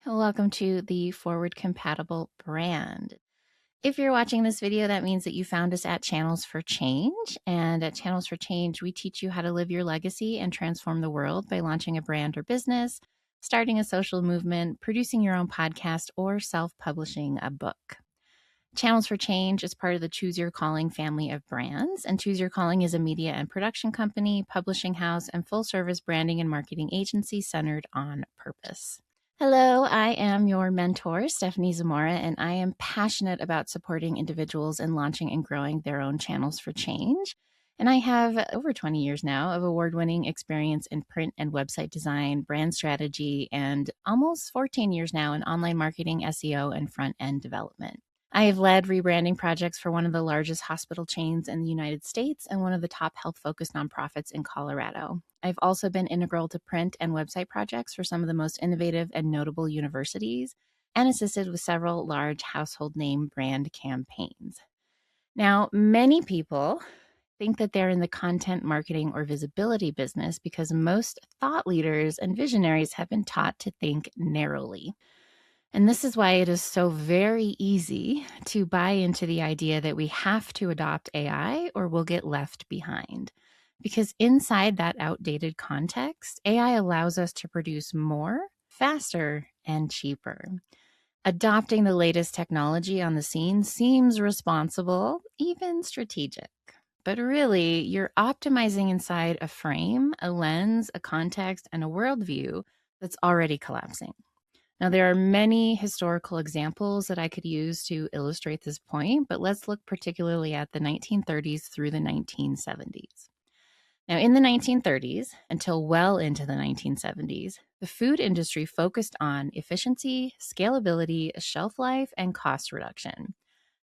Welcome to the Forward Compatible brand. If you're watching this video, that means that you found us at Channels for Change. And at Channels for Change, we teach you how to live your legacy and transform the world by launching a brand or business, starting a social movement, producing your own podcast, or self-publishing a book. Channels for Change is part of the Choose Your Calling family of brands. And Choose Your Calling is a media and production company, publishing house, and full-service branding and marketing agency centered on purpose. Hello, I am your mentor, Stephanie Zamora, and I am passionate about supporting individuals in launching and growing their own channels for change. And I have over 20 years now of award-winning experience in print and website design, brand strategy, and almost 14 years now in online marketing, SEO, and front-end development. I have led rebranding projects for one of the largest hospital chains in the United States and one of the top health-focused nonprofits in Colorado. I've also been integral to print and website projects for some of the most innovative and notable universities and assisted with several large household name brand campaigns. Now, many people think that they're in the content marketing or visibility business because most thought leaders and visionaries have been taught to think narrowly. And this is why it is so very easy to buy into the idea that we have to adopt AI or we'll get left behind. Because inside that outdated context, AI allows us to produce more, faster, and cheaper. Adopting the latest technology on the scene seems responsible, even strategic. But really, you're optimizing inside a frame, a lens, a context, and a worldview that's already collapsing. Now, there are many historical examples that I could use to illustrate this point, but let's look particularly at the 1930s through the 1970s. Now, in the 1930s until well into the 1970s, the food industry focused on efficiency, scalability, shelf life, and cost reduction.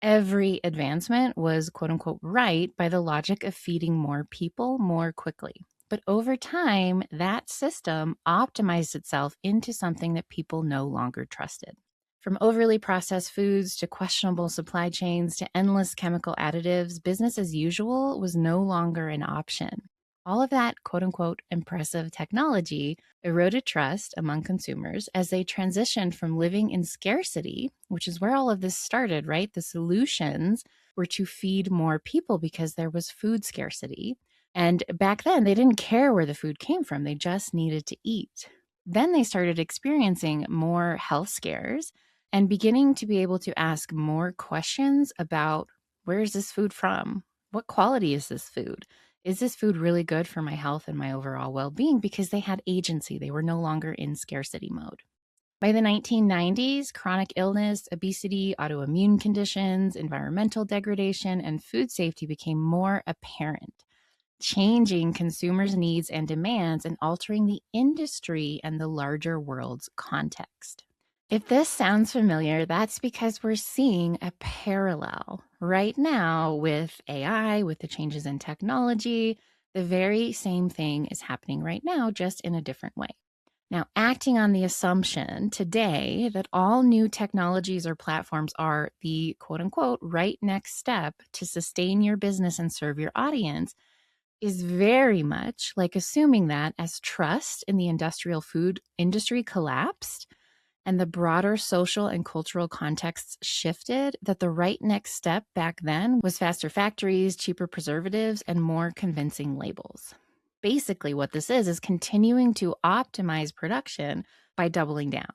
Every advancement was quote unquote right by the logic of feeding more people more quickly. But over time, that system optimized itself into something that people no longer trusted. From overly processed foods to questionable supply chains to endless chemical additives, business as usual was no longer an option. All of that quote unquote impressive technology eroded trust among consumers as they transitioned from living in scarcity, which is where all of this started, right? The solutions were to feed more people because there was food scarcity. And back then, they didn't care where the food came from. They just needed to eat. Then they started experiencing more health scares and beginning to be able to ask more questions about where is this food from? What quality is this food? Is this food really good for my health and my overall well-being? Because they had agency. They were no longer in scarcity mode. By the 1990s, chronic illness, obesity, autoimmune conditions, environmental degradation, and food safety became more apparent, changing consumers' needs and demands and altering the industry and the larger world's context. If this sounds familiar, that's because we're seeing a parallel right now with AI, with the changes in technology. The very same thing is happening right now, just in a different way. Now, acting on the assumption today that all new technologies or platforms are the quote unquote right next step to sustain your business and serve your audience is very much like assuming that as trust in the industrial food industry collapsed and the broader social and cultural contexts shifted, that the right next step back then was faster factories, cheaper preservatives, and more convincing labels. Basically, what this is continuing to optimize production by doubling down,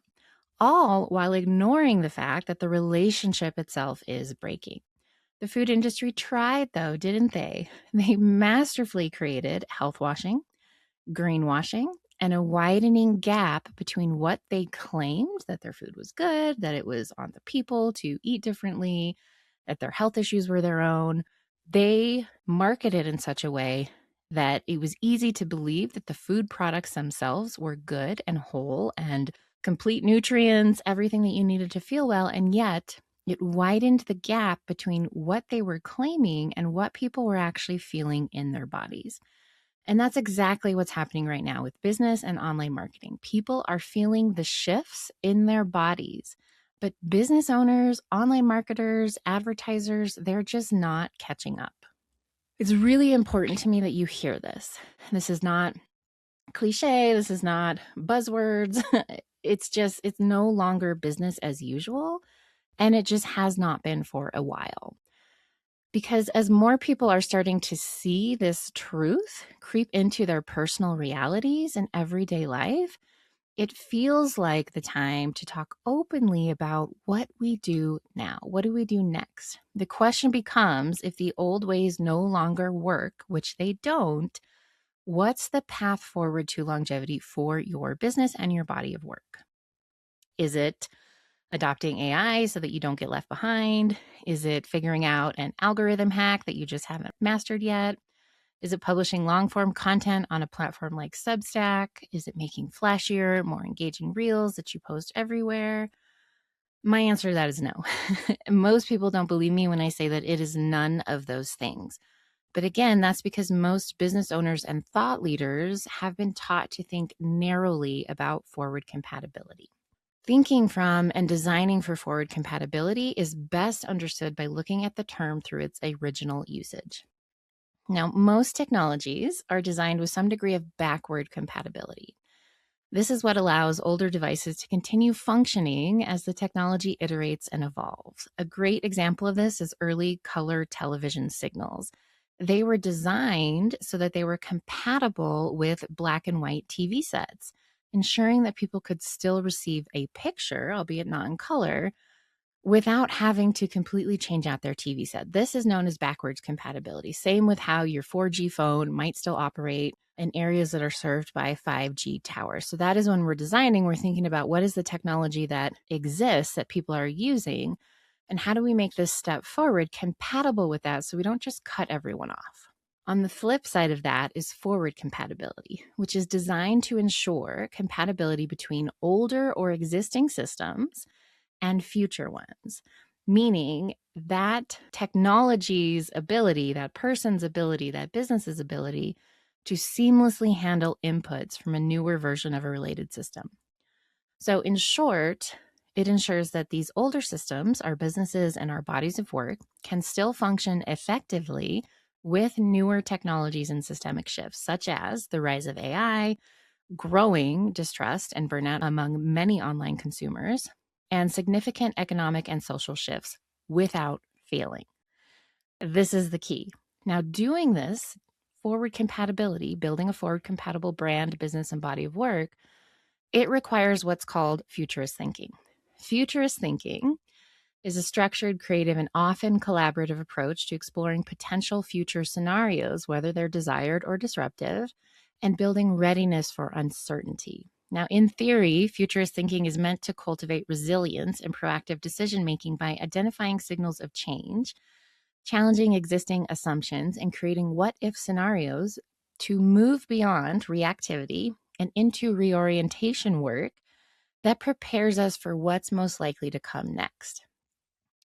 all while ignoring the fact that the relationship itself is breaking. The food industry tried, though, didn't they? They masterfully created health washing, greenwashing, and a widening gap between what they claimed that their food was good, that it was on the people to eat differently, that their health issues were their own. They marketed in such a way that it was easy to believe that the food products themselves were good and whole and complete nutrients, everything that you needed to feel well. And yet it widened the gap between what they were claiming and what people were actually feeling in their bodies. And that's exactly what's happening right now with business and online marketing. People are feeling the shifts in their bodies, but business owners, online marketers, advertisers, they're just not catching up. It's really important to me that you hear this. This is not cliche. This is not buzzwords. It's no longer business as usual. And it just has not been for a while. Because as more people are starting to see this truth creep into their personal realities and everyday life, it feels like the time to talk openly about what we do now. What do we do next? The question becomes, if the old ways no longer work, which they don't, what's the path forward to longevity for your business and your body of work? Is it adopting AI so that you don't get left behind? Is it figuring out an algorithm hack that you just haven't mastered yet? Is it publishing long form content on a platform like Substack? Is it making flashier, more engaging reels that you post everywhere? My answer to that is no. Most people don't believe me when I say that it is none of those things. But again, that's because most business owners and thought leaders have been taught to think narrowly about forward compatibility. Thinking from and designing for forward compatibility is best understood by looking at the term through its original usage. Now, most technologies are designed with some degree of backward compatibility. This is what allows older devices to continue functioning as the technology iterates and evolves. A great example of this is early color television signals. They were designed so that they were compatible with black and white TV sets, ensuring that people could still receive a picture, albeit not in color, without having to completely change out their TV set. This is known as backwards compatibility. Same with how your 4G phone might still operate in areas that are served by 5G towers. So that is when we're designing, we're thinking about what is the technology that exists that people are using, and how do we make this step forward compatible with that so we don't just cut everyone off. On the flip side of that is forward compatibility, which is designed to ensure compatibility between older or existing systems and future ones, meaning that technology's ability, that person's ability, that business's ability to seamlessly handle inputs from a newer version of a related system. So in short, it ensures that these older systems, our businesses and our bodies of work, can still function effectively with newer technologies and systemic shifts, such as the rise of AI, growing distrust and burnout among many online consumers, and significant economic and social shifts without failing. This is the key. Now, doing this forward compatibility, building a forward compatible brand, business, and body of work, it requires what's called futurist thinking. Futurist thinking is a structured, creative, and often collaborative approach to exploring potential future scenarios, whether they're desired or disruptive, and building readiness for uncertainty. Now, in theory, futurist thinking is meant to cultivate resilience and proactive decision-making by identifying signals of change, challenging existing assumptions, and creating what-if scenarios to move beyond reactivity and into reorientation work that prepares us for what's most likely to come next.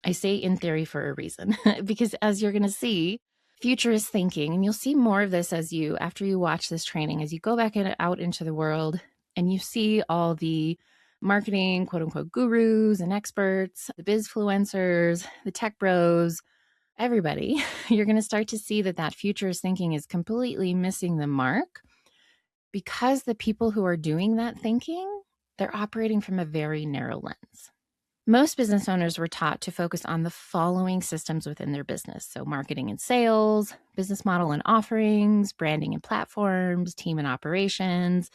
I say in theory for a reason, because as you're going to see, futurist thinking, and you'll see more of this after you watch this training, as you go back out into the world and you see all the marketing, quote unquote, gurus and experts, the bizfluencers, the tech bros, everybody, you're going to start to see that futurist thinking is completely missing the mark, because the people who are doing that thinking, they're operating from a very narrow lens. Most business owners were taught to focus on the following systems within their business. So marketing and sales, business model and offerings, branding and platforms, team and operations,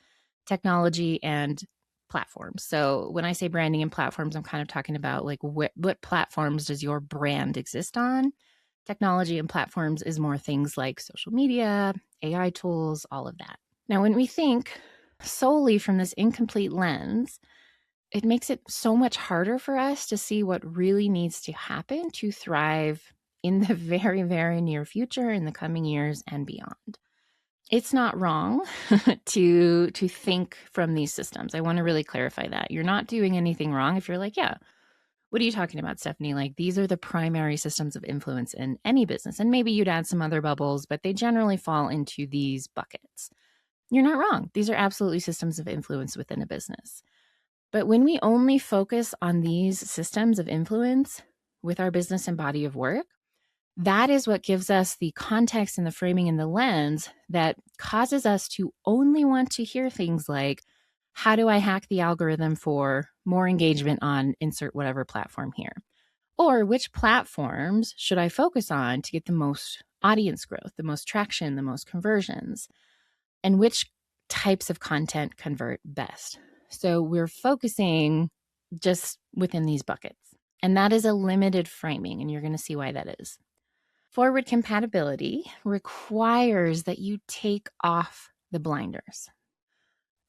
technology and platforms. So when I say branding and platforms, I'm kind of talking about like what platforms does your brand exist on? Technology and platforms is more things like social media, AI tools, all of that. Now, when we think solely from this incomplete lens, it makes it so much harder for us to see what really needs to happen to thrive in the very, very near future, in the coming years and beyond. It's not wrong to think from these systems. I want to really clarify that. You're not doing anything wrong if you're like, yeah, what are you talking about, Stephanie? Like, these are the primary systems of influence in any business. And maybe you'd add some other bubbles, but they generally fall into these buckets. You're not wrong. These are absolutely systems of influence within a business. But when we only focus on these systems of influence with our business and body of work, that is what gives us the context and the framing and the lens that causes us to only want to hear things like How do I hack the algorithm for more engagement on insert whatever platform here? Or which platforms should I focus on to get the most audience growth, the most traction, the most conversions? And which types of content convert best? So we're focusing just within these buckets. And that is a limited framing, and you're going to see why that is. Forward compatibility requires that you take off the blinders.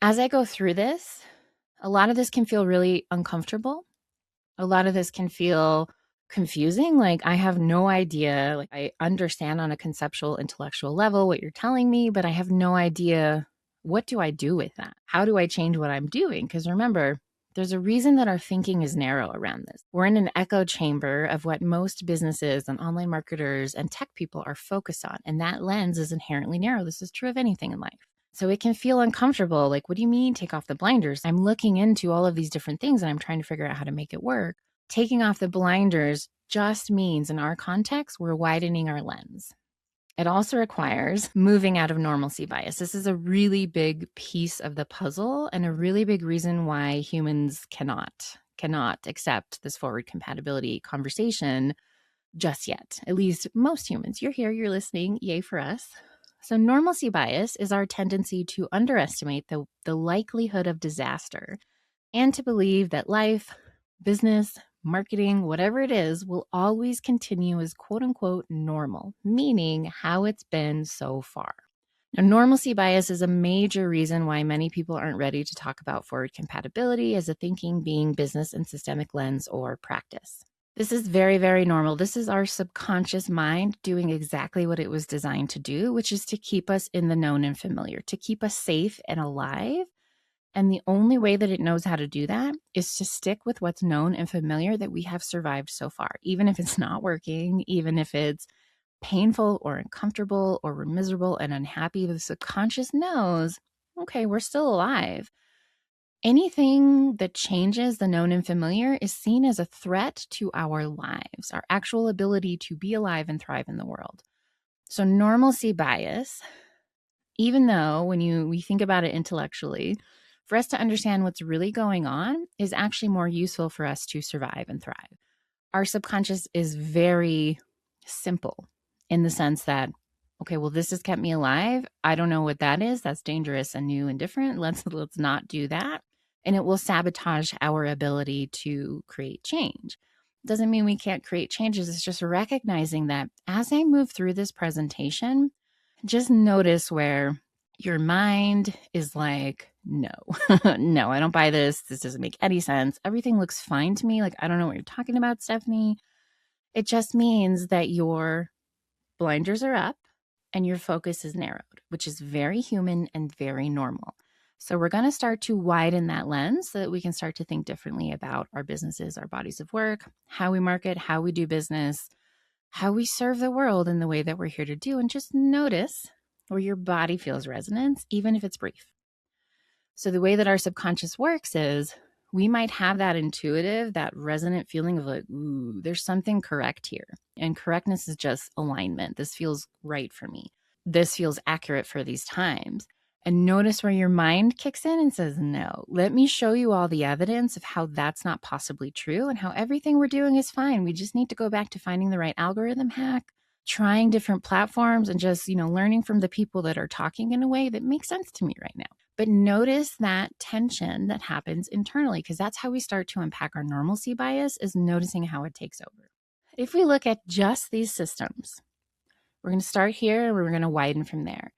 As I go through this, a lot of this can feel really uncomfortable. A lot of this can feel confusing. Like, I have no idea. Like, I understand on a conceptual, intellectual level what you're telling me, but I have no idea, what do I do with that? How do I change what I'm doing? Because remember, there's a reason that our thinking is narrow around this. We're in an echo chamber of what most businesses and online marketers and tech people are focused on. And that lens is inherently narrow. This is true of anything in life. So it can feel uncomfortable. Like, what do you mean take off the blinders? I'm looking into all of these different things and I'm trying to figure out how to make it work. Taking off the blinders just means, in our context, we're widening our lens. It also requires moving out of normalcy bias. This is a really big piece of the puzzle and a really big reason why humans cannot accept this forward compatibility conversation just yet. At least most humans. You're here, you're listening, yay for us. So normalcy bias is our tendency to underestimate the likelihood of disaster and to believe that life, business, marketing, whatever it is, will always continue as quote unquote normal, meaning how it's been so far. Now, normalcy bias is a major reason why many people aren't ready to talk about forward compatibility as a thinking, being, business, and systemic lens or practice. This is very, very normal. This is our subconscious mind doing exactly what it was designed to do, which is to keep us in the known and familiar, to keep us safe and alive. And the only way that it knows how to do that is to stick with what's known and familiar that we have survived so far, even if it's not working, even if it's painful or uncomfortable or we're miserable and unhappy. The subconscious knows, okay, we're still alive. Anything that changes the known and familiar is seen as a threat to our lives, our actual ability to be alive and thrive in the world. So normalcy bias, even though when we think about it intellectually, for us to understand what's really going on is actually more useful for us to survive and thrive. Our subconscious is very simple in the sense that, okay, well, this has kept me alive. I don't know what that is. That's dangerous and new and different. Let's not do that. And it will sabotage our ability to create change. Doesn't mean we can't create changes. It's just recognizing that as I move through this presentation, just notice where your mind is like, no, no, I don't buy this. This doesn't make any sense. Everything looks fine to me. Like, I don't know what you're talking about, Stephanie. It just means that your blinders are up and your focus is narrowed, which is very human and very normal. So we're going to start to widen that lens so that we can start to think differently about our businesses, our bodies of work, how we market, how we do business, how we serve the world in the way that we're here to do, and just notice where your body feels resonance, even if it's brief. So the way that our subconscious works is we might have that intuitive, that resonant feeling of like, ooh, there's something correct here. And correctness is just alignment. This feels right for me. This feels accurate for these times. And notice where your mind kicks in and says, no, let me show you all the evidence of how that's not possibly true and how everything we're doing is fine. We just need to go back to finding the right algorithm hack, trying different platforms, and just, learning from the people that are talking in a way that makes sense to me right now. But notice that tension that happens internally, because that's how we start to unpack our normalcy bias, is noticing how it takes over. If we look at just these systems, we're going to start here and we're going to widen from there.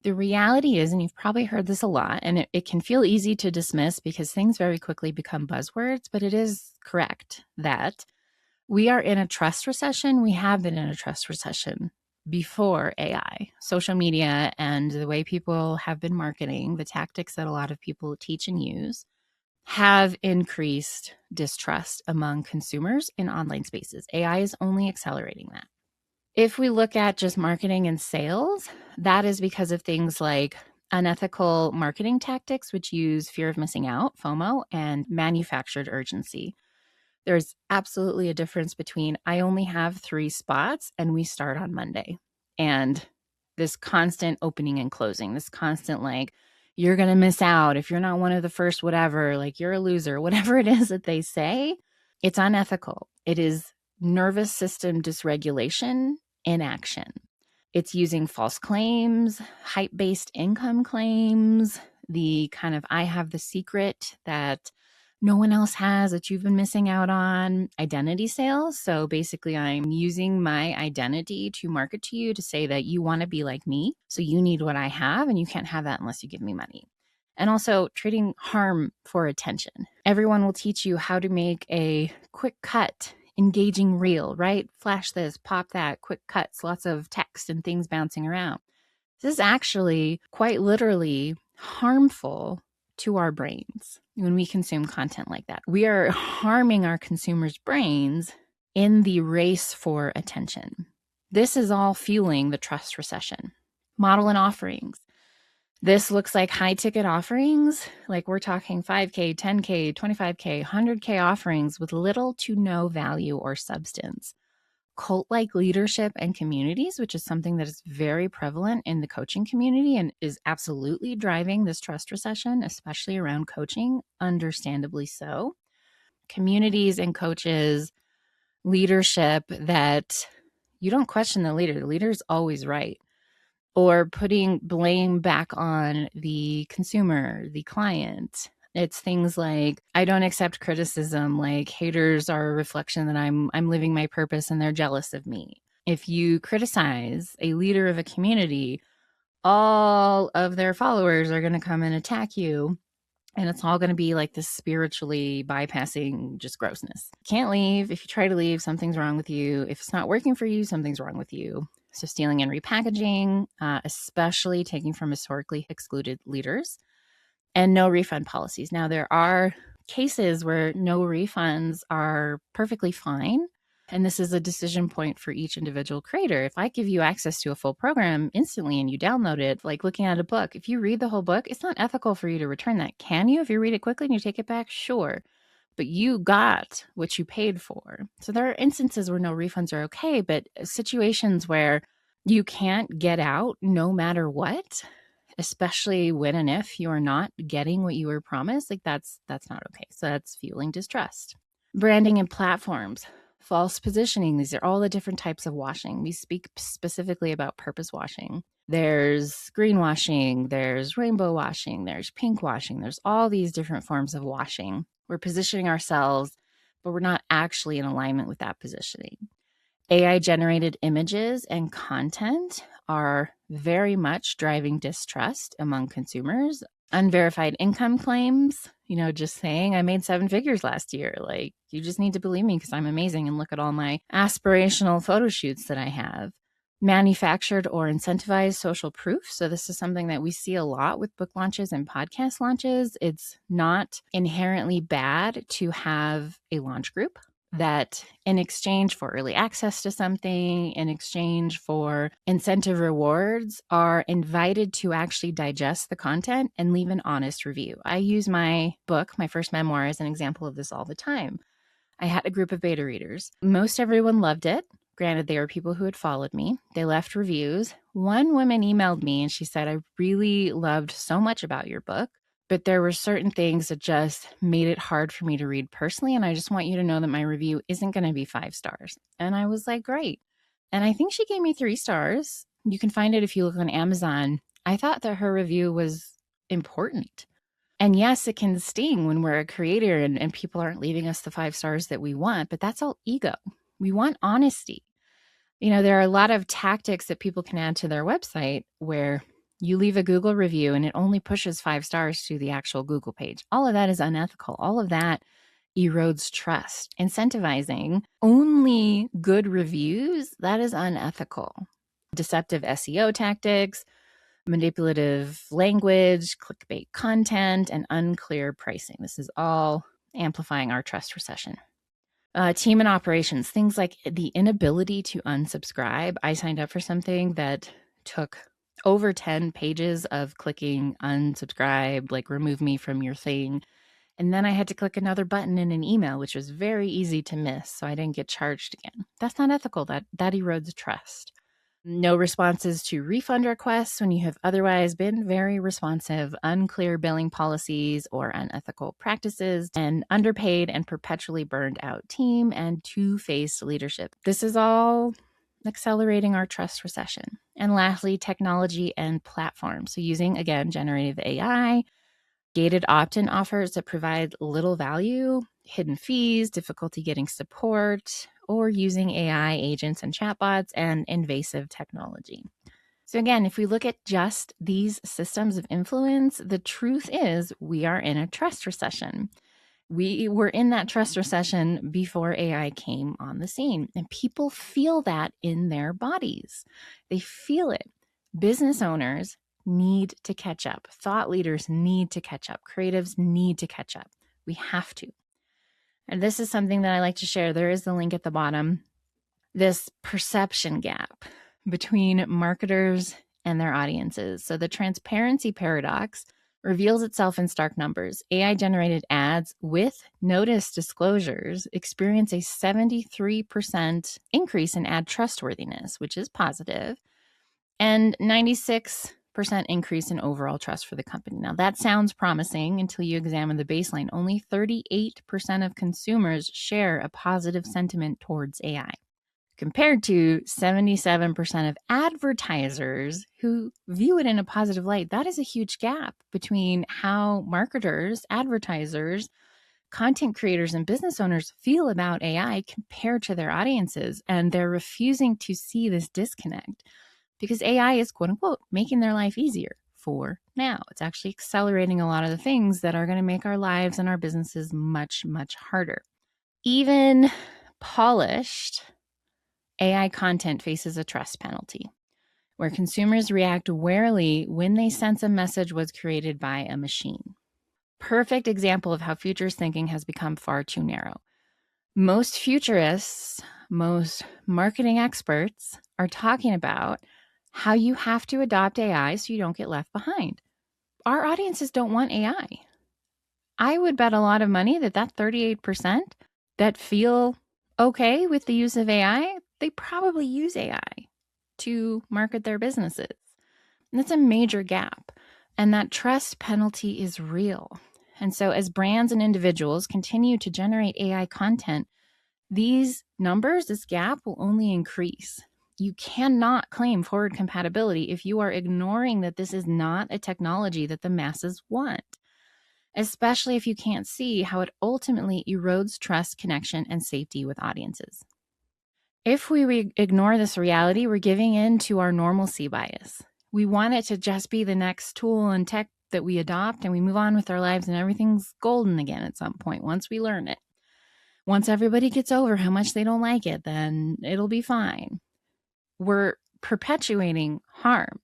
The reality is, and you've probably heard this a lot, and it can feel easy to dismiss because things very quickly become buzzwords, but it is correct that we are in a trust recession. We have been in a trust recession before AI, social media, and the way people have been marketing, the tactics that a lot of people teach and use, have increased distrust among consumers in online spaces. AI is only accelerating that. If we look at just marketing and sales, that is because of things like unethical marketing tactics, which use fear of missing out, FOMO, and manufactured urgency. There's absolutely a difference between I only have 3 spots and we start on Monday, and this constant opening and closing, this constant like, you're going to miss out if you're not one of the first, whatever, like you're a loser, whatever it is that they say, it's unethical. It is nervous system dysregulation in action. It's using false claims, hype-based income claims, the kind of I have the secret that no one else has that you've been missing out on, identity sales. So basically, I'm using my identity to market to you to say that you want to be like me. So you need what I have, and you can't have that unless you give me money. And also trading harm for attention. Everyone will teach you how to make a quick cut, engaging reel, right? Flash this, pop that, quick cuts, lots of text and things bouncing around. This is actually quite literally harmful to our brains when we consume content like that. We are harming our consumers' brains in the race for attention. This is all fueling the trust recession. Model and offerings. This looks like high ticket offerings, like we're talking 5K, 10K, 25K, 100K offerings with little to no value or substance. Cult-like leadership and communities, which is something that is very prevalent in the coaching community and is absolutely driving this trust recession, especially around coaching, understandably so. Communities and coaches, leadership that you don't question the leader. The leader is always right. Or putting blame back on the consumer, the client. It's things like, I don't accept criticism, like haters are a reflection that I'm living my purpose and they're jealous of me. If you criticize a leader of a community, all of their followers are going to come and attack you. And it's all going to be like this spiritually bypassing just grossness. Can't leave. If you try to leave, something's wrong with you. If it's not working for you, something's wrong with you. So stealing and repackaging, especially taking from historically excluded leaders, and no refund policies. Now, there are cases where no refunds are perfectly fine. And this is a decision point for each individual creator. If I give you access to a full program instantly and you download it, like looking at a book, if you read the whole book, it's not ethical for you to return that. Can you? If you read it quickly and you take it back, sure. But you got what you paid for. So there are instances where no refunds are okay, but situations where you can't get out no matter what, especially when and if you're not getting what you were promised, like that's not okay. So that's fueling distrust. Branding and platforms, false positioning. These are all the different types of washing. We speak specifically about purpose washing. There's greenwashing, there's rainbow washing, there's pink washing. There's all these different forms of washing. We're positioning ourselves, but we're not actually in alignment with that positioning. AI generated images and content are very much driving distrust among consumers. Unverified income claims, just saying I made 7 figures last year. Like, you just need to believe me because I'm amazing and look at all my aspirational photo shoots that I have. Manufactured or incentivized social proof. So this is something that we see a lot with book launches and podcast launches. It's not inherently bad to have a launch group that in exchange for early access to something, in exchange for incentive rewards, are invited to actually digest the content and leave an honest review. I use my book, my first memoir, as an example of this all the time. I had a group of beta readers. Most everyone loved it. Granted, they were people who had followed me. They left reviews. One woman emailed me and she said, I really loved so much about your book, but there were certain things that just made it hard for me to read personally. And I just want you to know that my review isn't going to be 5 stars. And I was like, great. And I think she gave me 3 stars. You can find it if you look on Amazon. I thought that her review was important. And yes, it can sting when we're a creator and people aren't leaving us the 5 stars that we want, but that's all ego. We want honesty. There are a lot of tactics that people can add to their website where you leave a Google review and it only pushes 5 stars to the actual Google page. All of that is unethical. All of that erodes trust. Incentivizing only good reviews, that is unethical. Deceptive SEO tactics, manipulative language, clickbait content, and unclear pricing. This is all amplifying our trust recession. Team and operations, things like the inability to unsubscribe. I signed up for something that took over 10 pages of clicking unsubscribe, like remove me from your thing. And then I had to click another button in an email, which was very easy to miss. So I didn't get charged again. That's not ethical. That erodes trust. No responses to refund requests when you have otherwise been very responsive, unclear billing policies or unethical practices, an underpaid and perpetually burned out team, and two-faced leadership. This is all accelerating our trust recession. And lastly, technology and platforms. So using, again, generative AI, gated opt-in offers that provide little value, hidden fees, difficulty getting support, or using AI agents and chatbots, and invasive technology. So again, if we look at just these systems of influence, the truth is we are in a trust recession. We were in that trust recession before AI came on the scene, and people feel that in their bodies. They feel it. Business owners need to catch up. Thought leaders need to catch up. Creatives need to catch up. We have to. And this is something that I like to share. There is the link at the bottom. This perception gap between marketers and their audiences. So the transparency paradox reveals itself in stark numbers. AI-generated ads with notice disclosures experience a 73% increase in ad trustworthiness, which is positive, and 96% increase in overall trust for the company. Now, that sounds promising until you examine the baseline. Only 38% of consumers share a positive sentiment towards AI, compared to 77% of advertisers who view it in a positive light. That is a huge gap between how marketers, advertisers, content creators, and business owners feel about AI compared to their audiences. And they're refusing to see this disconnect because AI is, quote unquote, making their life easier for now. It's actually accelerating a lot of the things that are going to make our lives and our businesses much, much harder. Even polished AI content faces a trust penalty, where consumers react warily when they sense a message was created by a machine. Perfect example of how futures thinking has become far too narrow. Most futurists, most marketing experts are talking about how you have to adopt AI so you don't get left behind. Our audiences don't want AI. I would bet a lot of money that 38% that feel okay with the use of AI, they probably use AI to market their businesses. And that's a major gap. And that trust penalty is real. And so as brands and individuals continue to generate AI content, these numbers, this gap will only increase. You cannot claim forward compatibility if you are ignoring that this is not a technology that the masses want, especially if you can't see how it ultimately erodes trust, connection, and safety with audiences. If we ignore this reality, we're giving in to our normalcy bias. We want it to just be the next tool and tech that we adopt and we move on with our lives and everything's golden again at some point once we learn it. Once everybody gets over how much they don't like it, then it'll be fine. We're perpetuating harm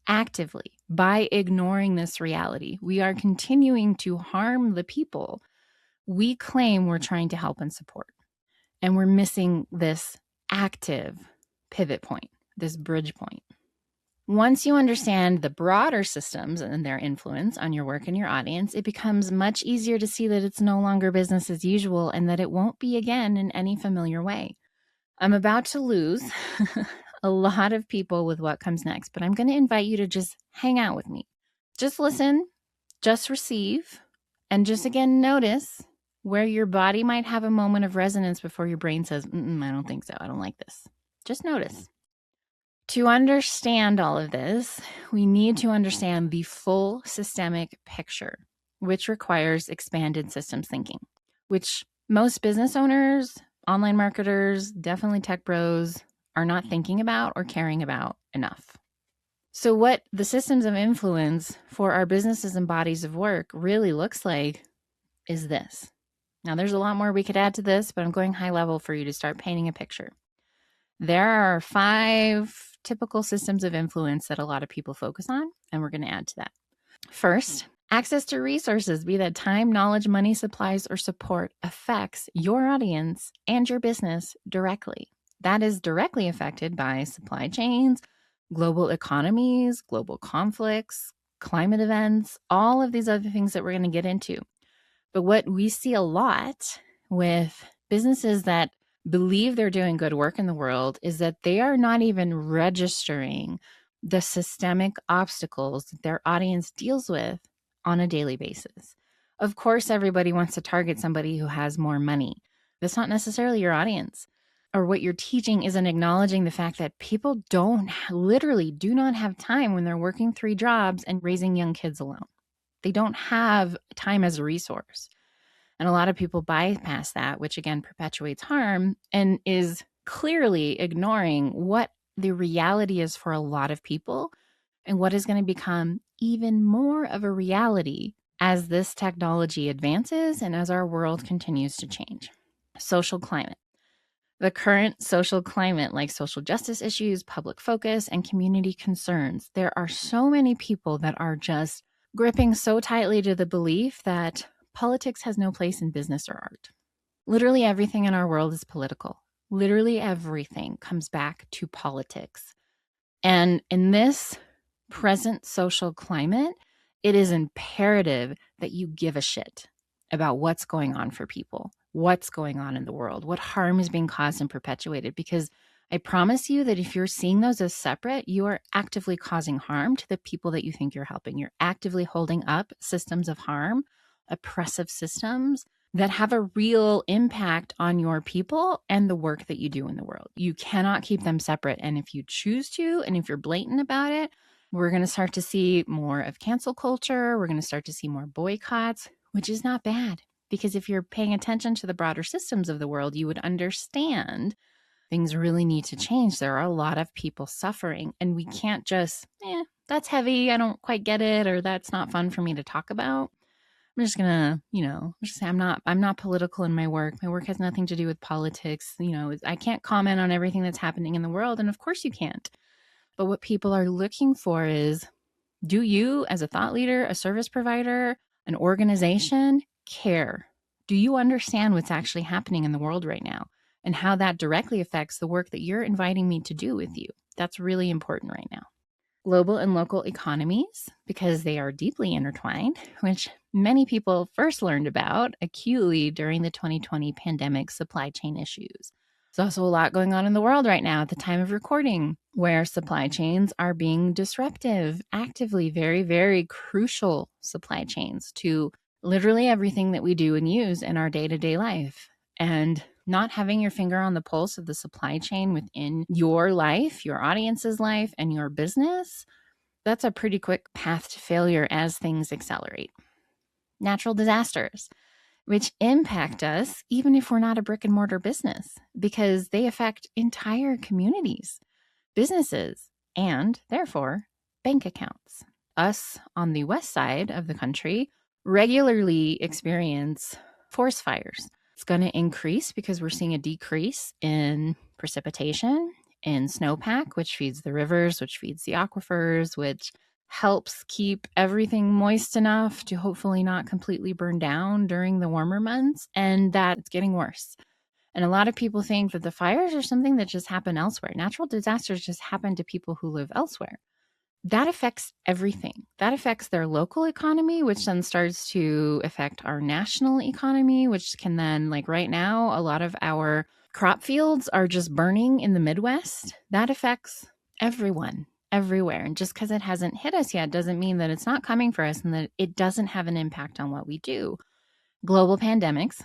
actively by ignoring this reality. We are continuing to harm the people we claim we're trying to help and support. And we're missing this active pivot point, this bridge point. Once you understand the broader systems and their influence on your work and your audience, it becomes much easier to see that it's no longer business as usual and that it won't be again in any familiar way. I'm about to lose a lot of people with what comes next, but I'm going to invite you to just hang out with me. Just listen, just receive, and just again notice where your body might have a moment of resonance before your brain says, I don't think so. I don't like this. Just notice. To understand all of this, we need to understand the full systemic picture, which requires expanded systems thinking, which most business owners, online marketers, definitely tech bros are not thinking about or caring about enough. So what the systems of influence for our businesses and bodies of work really looks like is this. Now, there's a lot more we could add to this, but I'm going high level for you to start painting a picture. There are 5 typical systems of influence that a lot of people focus on, and we're going to add to that. First, access to resources, be that time, knowledge, money, supplies, or support, affects your audience and your business directly. That is directly affected by supply chains, global economies, global conflicts, climate events, all of these other things that we're going to get into. But what we see a lot with businesses that believe they're doing good work in the world is that they are not even registering the systemic obstacles that their audience deals with on a daily basis. Of course, everybody wants to target somebody who has more money. That's not necessarily your audience. Or what you're teaching isn't acknowledging the fact that people literally do not have time when they're working 3 jobs and raising young kids alone. They don't have time as a resource. And a lot of people bypass that, which again perpetuates harm and is clearly ignoring what the reality is for a lot of people and what is going to become even more of a reality as this technology advances and as our world continues to change. Social climate. The current social climate, like social justice issues, public focus, and community concerns, there are so many people that are just gripping so tightly to the belief that politics has no place in business or art. Literally everything in our world is political. Literally everything comes back to politics. And in this present social climate, it is imperative that you give a shit about what's going on for people, what's going on in the world, what harm is being caused and perpetuated. Because I promise you that if you're seeing those as separate, you are actively causing harm to the people that you think you're helping. You're actively holding up systems of harm, oppressive systems that have a real impact on your people and the work that you do in the world. You cannot keep them separate. And if you choose to, and if you're blatant about it, we're going to start to see more of cancel culture. We're going to start to see more boycotts, which is not bad. Because if you're paying attention to the broader systems of the world, you would understand things really need to change. There are a lot of people suffering, and we can't just, that's heavy, I don't quite get it, or that's not fun for me to talk about. I'm just gonna, just say I'm not political in my work. My work has nothing to do with politics. I can't comment on everything that's happening in the world, and of course you can't. But what people are looking for is, do you, as a thought leader, a service provider, an organization, care? Do you understand what's actually happening in the world right now and how that directly affects the work that you're inviting me to do with you? That's really important right now. Global and local economies, because they are deeply intertwined, which many people first learned about acutely during the 2020 pandemic supply chain issues. There's also a lot going on in the world right now at the time of recording, where supply chains are being disruptive, actively, very, very crucial supply chains to literally everything that we do and use in our day-to-day life. And not having your finger on the pulse of the supply chain within your life, your audience's life, and your business, that's a pretty quick path to failure as things accelerate. Natural disasters, which impact us even if we're not a brick and mortar business, because they affect entire communities, businesses, and therefore bank accounts. Us on the west side of the country regularly experience forest fires. It's going to increase because we're seeing a decrease in precipitation, in snowpack, which feeds the rivers, which feeds the aquifers, which helps keep everything moist enough to hopefully not completely burn down during the warmer months, and that it's getting worse. And a lot of people think that the fires are something that just happen elsewhere. Natural disasters just happen to people who live elsewhere. That affects everything. That affects their local economy, which then starts to affect our national economy, which can then, like right now, a lot of our crop fields are just burning in the Midwest. That affects everyone, everywhere. And just because it hasn't hit us yet doesn't mean that it's not coming for us and that it doesn't have an impact on what we do. Global pandemics,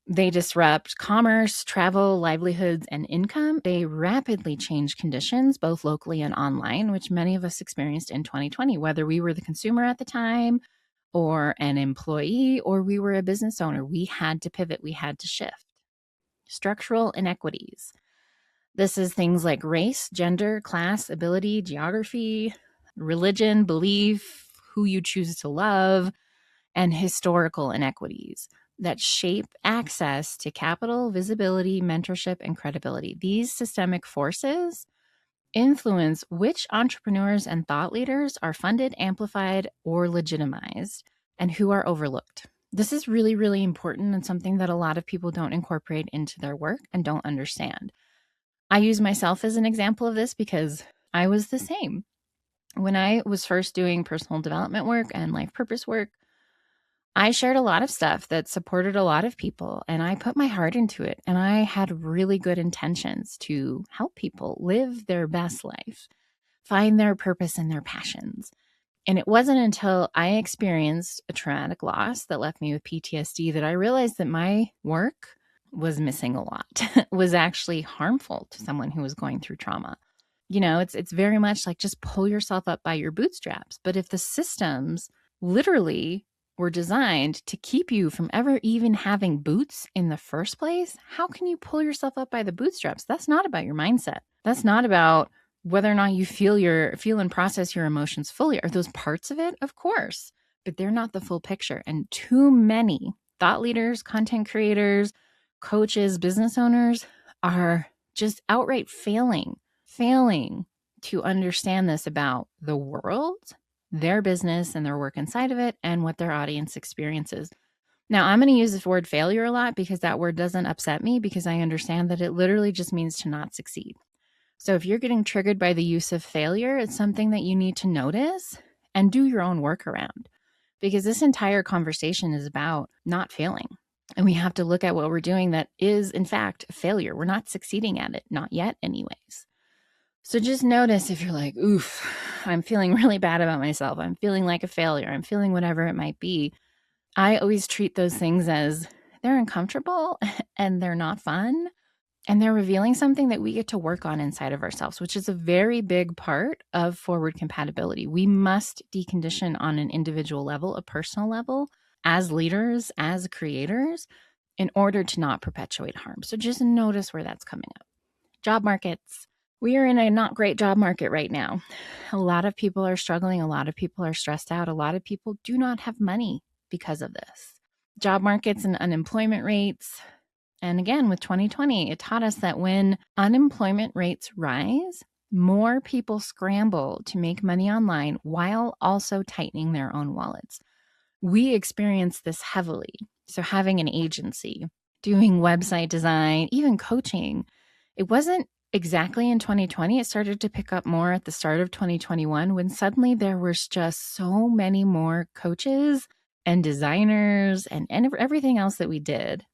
they disrupt commerce, travel, livelihoods, and income. They rapidly change conditions, both locally and online, which many of us experienced in 2020, whether we were the consumer at the time or an employee or we were a business owner. We had to pivot. We had to shift. Structural inequities. This is things like race, gender, class, ability, geography, religion, belief, who you choose to love, and historical inequities that shape access to capital, visibility, mentorship, and credibility. These systemic forces influence which entrepreneurs and thought leaders are funded, amplified, or legitimized, and who are overlooked. This is really, really important and something that a lot of people don't incorporate into their work and don't understand. I use myself as an example of this because I was the same. When I was first doing personal development work and life purpose work, I shared a lot of stuff that supported a lot of people, and I put my heart into it. And I had really good intentions to help people live their best life, find their purpose and their passions. And it wasn't until I experienced a traumatic loss that left me with PTSD that I realized that my work was missing a lot, was actually harmful to someone who was going through trauma. It's very much like just pull yourself up by your bootstraps. But if the systems literally were designed to keep you from ever even having boots in the first place, how can you pull yourself up by the bootstraps? That's not about your mindset. That's not about whether or not you feel and process your emotions fully. Are those parts of it? Of course, but they're not the full picture. And too many thought leaders, content creators, coaches, business owners are just outright failing to understand this about the world, their business and their work inside of it, and what their audience experiences. Now, I'm going to use this word failure a lot because that word doesn't upset me, because I understand that it literally just means to not succeed. So if you're getting triggered by the use of failure, it's something that you need to notice and do your own work around, because this entire conversation is about not failing. And we have to look at what we're doing that is, in fact, failure. We're not succeeding at it, not yet anyways. So just notice if you're like, oof, I'm feeling really bad about myself. I'm feeling like a failure. I'm feeling whatever it might be. I always treat those things as they're uncomfortable and they're not fun. And they're revealing something that we get to work on inside of ourselves, which is a very big part of forward compatibility. We must decondition on an individual level, a personal level, as leaders, as creators, in order to not perpetuate harm. So just notice where that's coming up. Job markets. We are in a not great job market right now. A lot of people are struggling. A lot of people are stressed out. A lot of people do not have money because of this. Job markets and unemployment rates. And again, with 2020, it taught us that when unemployment rates rise, more people scramble to make money online while also tightening their own wallets. We experience this heavily. So having an agency, doing website design, even coaching, it wasn't exactly in 2020. It started to pick up more at the start of 2021, when suddenly there was just so many more coaches and designers and everything else that we did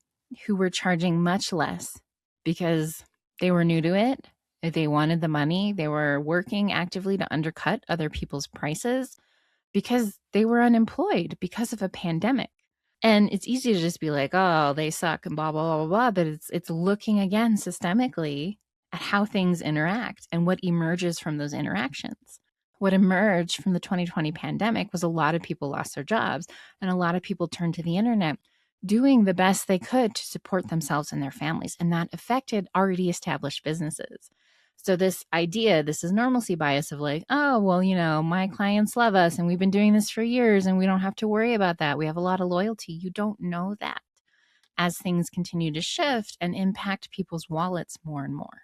who were charging much less because they were new to it. They wanted the money. They were working actively to undercut other people's prices because they were unemployed because of a pandemic. And it's easy to just be like, oh, they suck and blah, blah, blah, blah. But it's looking again systemically at how things interact and what emerges from those interactions. What emerged from the 2020 pandemic was a lot of people lost their jobs, and a lot of people turned to the internet doing the best they could to support themselves and their families. And that affected already established businesses. So this idea, this is normalcy bias of like, oh, well, my clients love us and we've been doing this for years and we don't have to worry about that. We have a lot of loyalty. You don't know that as things continue to shift and impact people's wallets more and more.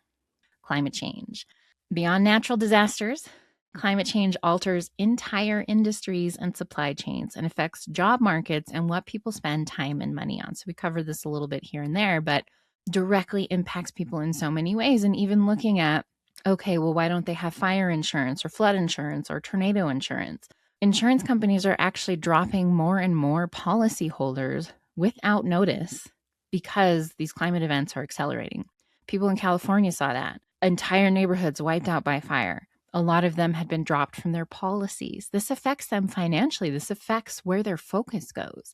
Climate change. Beyond natural disasters, climate change alters entire industries and supply chains and affects job markets and what people spend time and money on. So we covered this a little bit here and there, but directly impacts people in so many ways. And even looking at, okay, well, why don't they have fire insurance or flood insurance or tornado insurance? Insurance companies are actually dropping more and more policyholders without notice because these climate events are accelerating. People in California saw that. Entire neighborhoods wiped out by fire. A lot of them had been dropped from their policies. This affects them financially. This affects where their focus goes.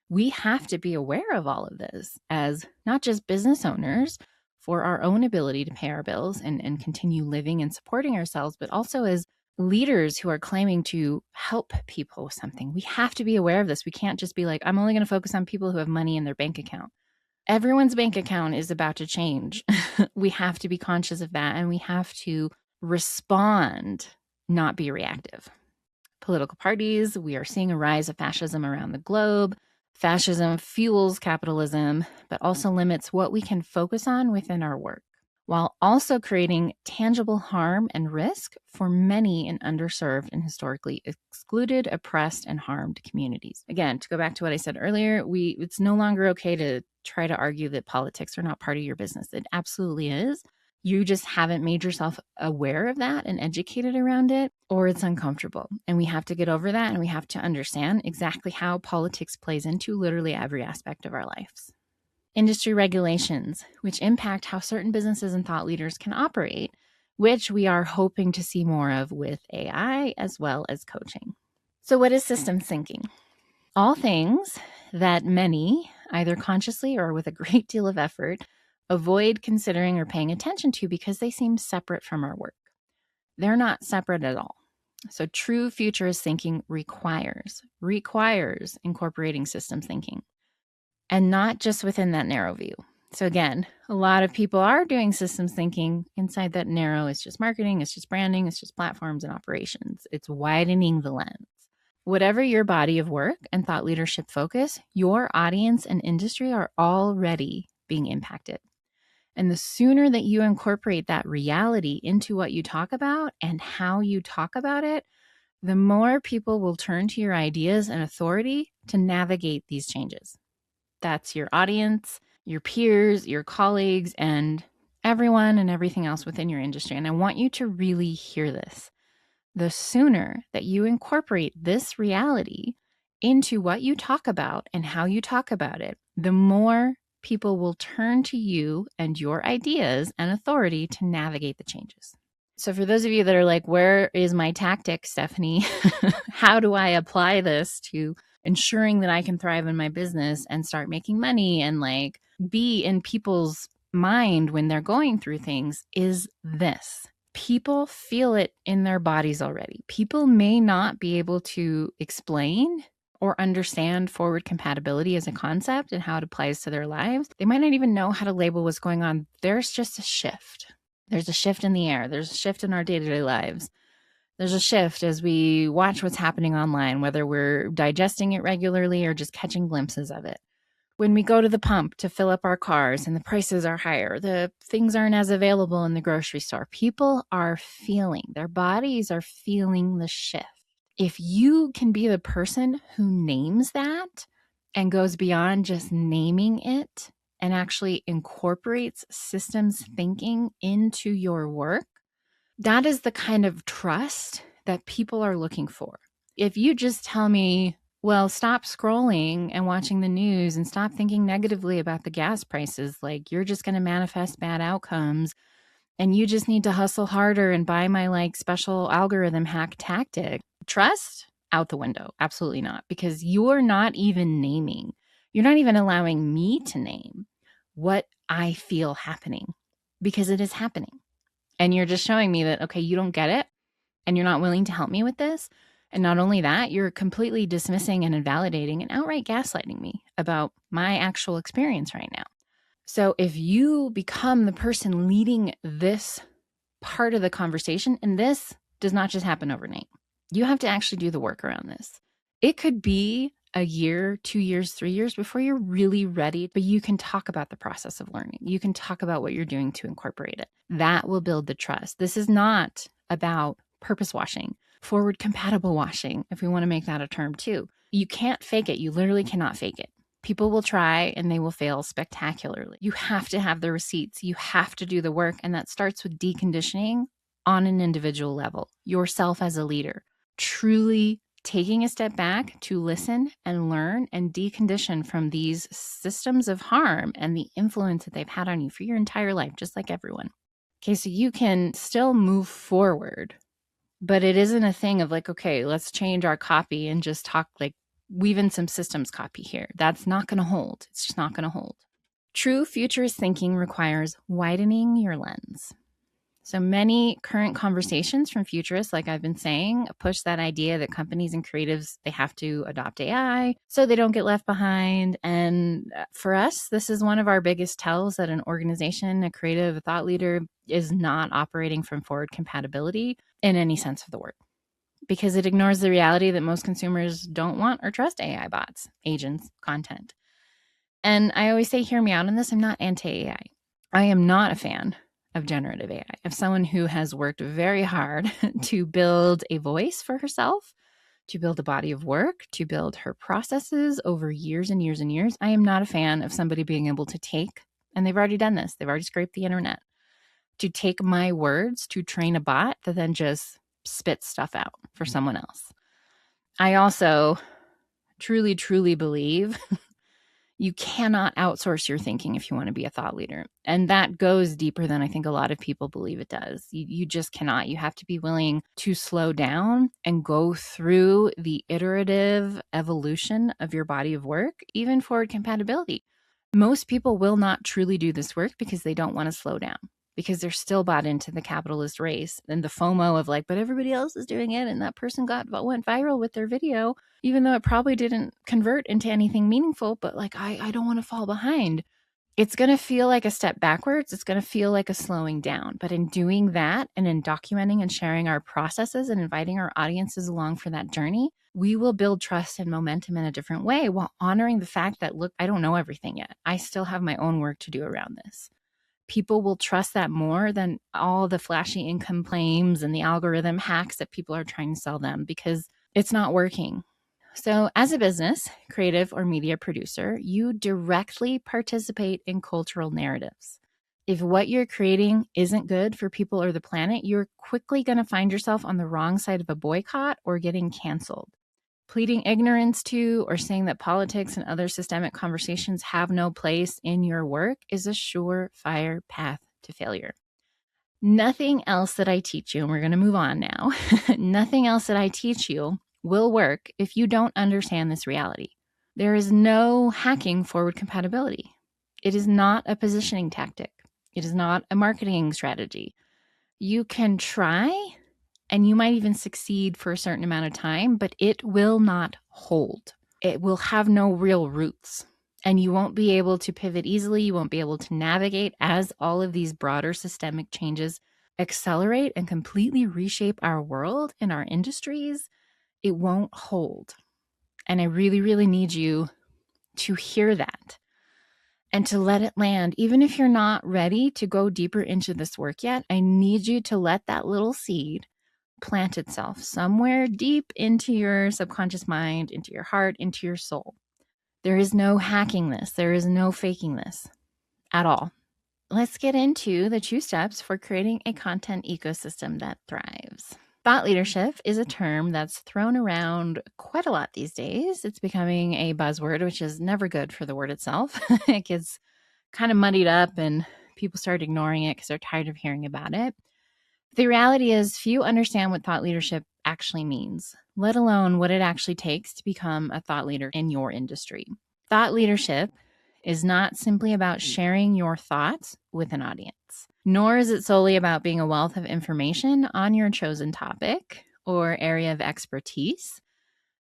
We have to be aware of all of this as not just business owners for our own ability to pay our bills and continue living and supporting ourselves, but also as leaders who are claiming to help people with something. We have to be aware of this. We can't just be like, I'm only going to focus on people who have money in their bank account. Everyone's bank account is about to change. We have to be conscious of that, and we have to respond, not be reactive. Political parties, we are seeing a rise of fascism around the globe. Fascism fuels capitalism, but also limits what we can focus on within our work, while also creating tangible harm and risk for many in underserved and historically excluded, oppressed, and harmed communities. Again, to go back to what I said earlier, it's no longer okay to try to argue that politics are not part of your business. It absolutely is. You just haven't made yourself aware of that and educated around it, or it's uncomfortable. And we have to get over that, and we have to understand exactly how politics plays into literally every aspect of our lives. Industry regulations, which impact how certain businesses and thought leaders can operate, which we are hoping to see more of with AI as well as coaching. So what is systems thinking? All things that many, either consciously or with a great deal of effort, avoid considering or paying attention to because they seem separate from our work. They're not separate at all. So true futurist thinking requires incorporating systems thinking, and not just within that narrow view. So again, a lot of people are doing systems thinking inside that narrow. It's just marketing, it's just branding, it's just platforms and operations. It's widening the lens. Whatever your body of work and thought leadership focus, your audience and industry are already being impacted. And the sooner that you incorporate that reality into what you talk about and how you talk about it, the more people will turn to your ideas and authority to navigate these changes. That's your audience, your peers, your colleagues, and everyone and everything else within your industry. And I want you to really hear this. The sooner that you incorporate this reality into what you talk about and how you talk about it, the more people will turn to you and your ideas and authority to navigate the changes. So for those of you that are like, where is my tactic, Stephanie? How do I apply this to ensuring that I can thrive in my business and start making money and like be in people's mind when they're going through things? Is this. People feel it in their bodies already. People may not be able to explain or understand forward compatibility as a concept and how it applies to their lives. They might not even know how to label what's going on. There's just a shift. There's a shift in the air. There's a shift in our day-to-day lives. There's a shift as we watch what's happening online, whether we're digesting it regularly or just catching glimpses of it. When we go to the pump to fill up our cars and the prices are higher, the things aren't as available in the grocery store, people are feeling, their bodies are feeling the shift. If you can be the person who names that and goes beyond just naming it and actually incorporates systems thinking into your work, that is the kind of trust that people are looking for. If you just tell me, well, stop scrolling and watching the news and stop thinking negatively about the gas prices, like you're just going to manifest bad outcomes and you just need to hustle harder and buy my like special algorithm hack tactic. Trust out the window. Absolutely not. Because you're not even naming, you're not even allowing me to name what I feel happening, because it is happening. And you're just showing me that, okay, you don't get it and you're not willing to help me with this. And not only that, you're completely dismissing and invalidating and outright gaslighting me about my actual experience right now. So if you become the person leading this part of the conversation, and this does not just happen overnight, you have to actually do the work around this. It could be a year, 2 years, 3 years before you're really ready, but you can talk about the process of learning. You can talk about what you're doing to incorporate it. That will build the trust. This is not about purpose washing, forward compatible washing, if we want to make that a term too. You can't fake it. You literally cannot fake it. People will try and they will fail spectacularly. You have to have the receipts. You have to do the work. And that starts with deconditioning on an individual level, yourself as a leader, truly taking a step back to listen and learn and decondition from these systems of harm and the influence that they've had on you for your entire life, just like everyone. Okay, so you can still move forward, but it isn't a thing of like, okay, let's change our copy and just talk like weave in some systems copy here. That's not going to hold. It's just not going to hold. True futurist thinking requires widening your lens. So many current conversations from futurists, like I've been saying, push that idea that companies and creatives, they have to adopt AI so they don't get left behind. And for us, this is one of our biggest tells that an organization, a creative, a thought leader is not operating from forward compatibility in any sense of the word, because it ignores the reality that most consumers don't want or trust AI bots, agents, content. And I always say, hear me out on this. I'm not anti-AI. I am not a fan of generative AI, of someone who has worked very hard to build a voice for herself, to build a body of work, to build her processes over years and years and years. I am not a fan of somebody being able to take, and they've already done this, they've already scraped the internet, to take my words to train a bot that then just spits stuff out for someone else. I also truly, truly believe you cannot outsource your thinking if you want to be a thought leader. And that goes deeper than I think a lot of people believe it does. You just cannot. You have to be willing to slow down and go through the iterative evolution of your body of work, even forward compatibility. Most people will not truly do this work because they don't want to slow down, because they're still bought into the capitalist race and the FOMO of like, but everybody else is doing it and that person went viral with their video, even though it probably didn't convert into anything meaningful, but like, I don't want to fall behind. It's going to feel like a step backwards. It's going to feel like a slowing down. But in doing that and in documenting and sharing our processes and inviting our audiences along for that journey, we will build trust and momentum in a different way while honoring the fact that, look, I don't know everything yet. I still have my own work to do around this. People will trust that more than all the flashy income claims and the algorithm hacks that people are trying to sell them, because it's not working. So as a business, creative, or media producer, you directly participate in cultural narratives. If what you're creating isn't good for people or the planet, you're quickly going to find yourself on the wrong side of a boycott or getting canceled. Pleading ignorance to or saying that politics and other systemic conversations have no place in your work is a surefire path to failure. Nothing else that I teach you, and we're going to move on now, nothing else that I teach you will work if you don't understand this reality. There is no hacking forward compatibility. It is not a positioning tactic. It is not a marketing strategy. You can try, and you might even succeed for a certain amount of time, but it will not hold. It will have no real roots, and you won't be able to pivot easily. You won't be able to navigate as all of these broader systemic changes accelerate and completely reshape our world and our industries. It won't hold. And I really, really need you to hear that and to let it land. Even if you're not ready to go deeper into this work yet, I need you to let that little seed plant itself somewhere deep into your subconscious mind, into your heart, into your soul. There is no hacking this. There is no faking this at all. Let's get into the 2 steps for creating a content ecosystem that thrives. Thought leadership is a term that's thrown around quite a lot these days. It's becoming a buzzword, which is never good for the word itself. It gets kind of muddied up and people start ignoring it because they're tired of hearing about it. The reality is few understand what thought leadership actually means, let alone what it actually takes to become a thought leader in your industry. Thought leadership is not simply about sharing your thoughts with an audience, nor is it solely about being a wealth of information on your chosen topic or area of expertise.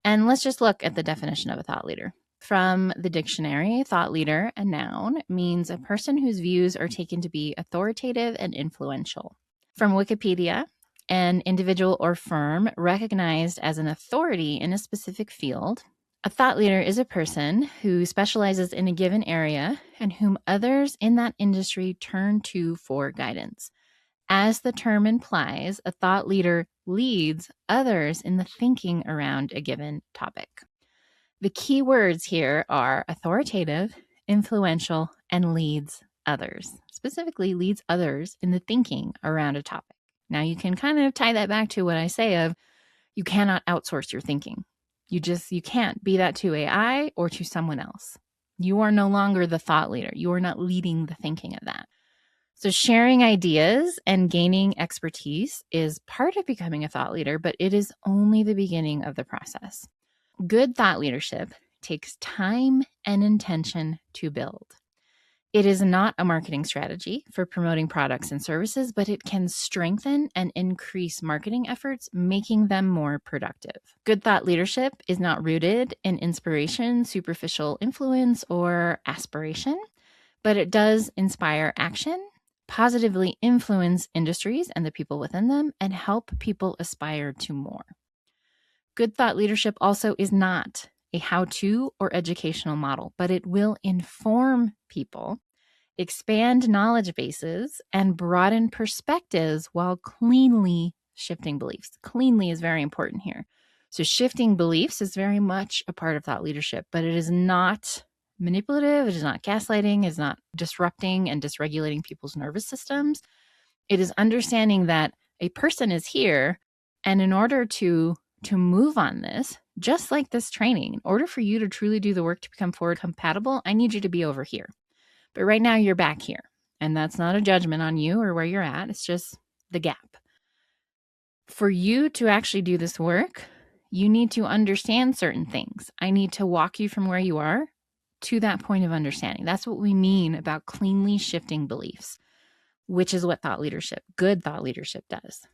And let's just look at the definition of a thought leader. From the dictionary, thought leader, a noun, means a person whose views are taken to be authoritative and influential. From Wikipedia, an individual or firm recognized as an authority in a specific field. A thought leader is a person who specializes in a given area and whom others in that industry turn to for guidance. As the term implies, a thought leader leads others in the thinking around a given topic. The key words here are authoritative, influential, and leads others. Specifically, leads others in the thinking around a topic. Now, you can kind of tie that back to what I say of you cannot outsource your thinking. You can't be that to AI or to someone else. You are no longer the thought leader. You are not leading the thinking of that. So sharing ideas and gaining expertise is part of becoming a thought leader, but it is only the beginning of the process. Good thought leadership takes time and intention to build. It is not a marketing strategy for promoting products and services, but it can strengthen and increase marketing efforts, making them more productive. Good thought leadership is not rooted in inspiration, superficial influence, or aspiration, but it does inspire action, positively influence industries and the people within them, and help people aspire to more. Good thought leadership also is not a how-to or educational model, but it will inform people, expand knowledge bases, and broaden perspectives while cleanly shifting beliefs. Cleanly is very important here. So shifting beliefs is very much a part of thought leadership, but it is not manipulative. It is not gaslighting. It is not disrupting and dysregulating people's nervous systems. It is understanding that a person is here, and in order to move on this, just like this training, in order for you to truly do the work to become forward compatible, I need you to be over here. But right now you're back here. And that's not a judgment on you or where you're at. It's just the gap. For you to actually do this work, you need to understand certain things. I need to walk you from where you are to that point of understanding. That's what we mean about cleanly shifting beliefs, which is what good thought leadership does.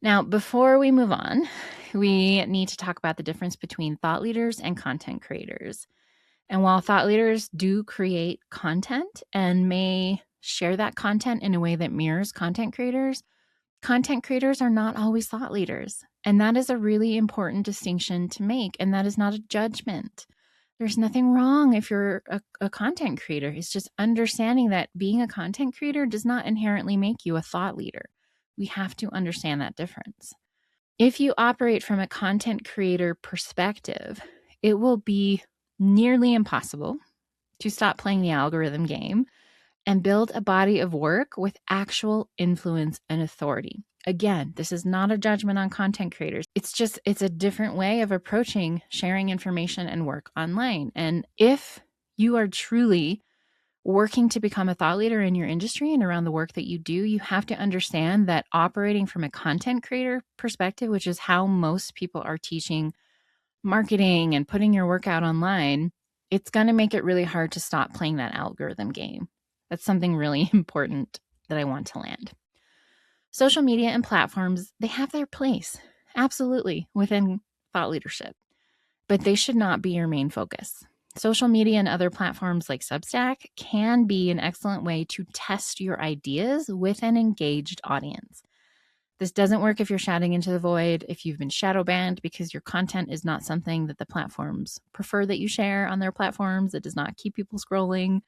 Now, before we move on, we need to talk about the difference between thought leaders and content creators. And while thought leaders do create content and may share that content in a way that mirrors content creators are not always thought leaders. And that is a really important distinction to make. And that is not a judgment. There's nothing wrong if you're a content creator. It's just understanding that being a content creator does not inherently make you a thought leader. We have to understand that difference. If you operate from a content creator perspective, it will be nearly impossible to stop playing the algorithm game and build a body of work with actual influence and authority. Again, this is not a judgment on content creators. It's a different way of approaching sharing information and work online. And if you are truly working to become a thought leader in your industry and around the work that you do, you have to understand that operating from a content creator perspective, which is how most people are teaching marketing and putting your work out online, it's going to make it really hard to stop playing that algorithm game. That's something really important that I want to land. Social media and platforms, they have their place, absolutely, within thought leadership, but they should not be your main focus. Social media and other platforms like Substack can be an excellent way to test your ideas with an engaged audience. This doesn't work if you're shouting into the void, if you've been shadow banned because your content is not something that the platforms prefer that you share on their platforms. It does not keep people scrolling.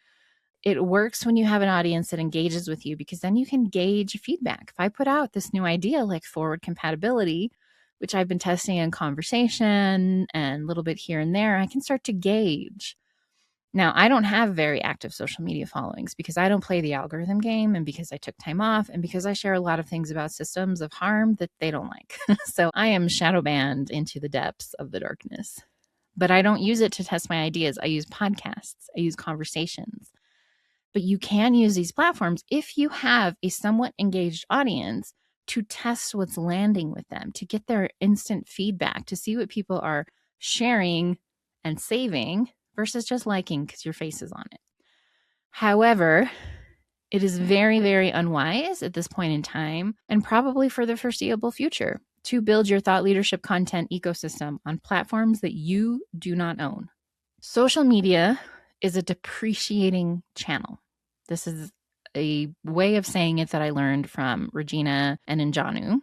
It works when you have an audience that engages with you, because then you can gauge feedback. If I put out this new idea like forward compatibility, which I've been testing in conversation and a little bit here and there, I can start to gauge. Now, I don't have very active social media followings because I don't play the algorithm game, and because I took time off, and because I share a lot of things about systems of harm that they don't like. So I am shadow banned into the depths of the darkness. But I don't use it to test my ideas. I use podcasts. I use conversations. But you can use these platforms if you have a somewhat engaged audience to test what's landing with them, to get their instant feedback, to see what people are sharing and saving versus just liking because your face is on it. However, it is very, very unwise at this point in time, and probably for the foreseeable future, to build your thought leadership content ecosystem on platforms that you do not own. Social media is a depreciating channel. This is a way of saying it that I learned from Regina and Njanu.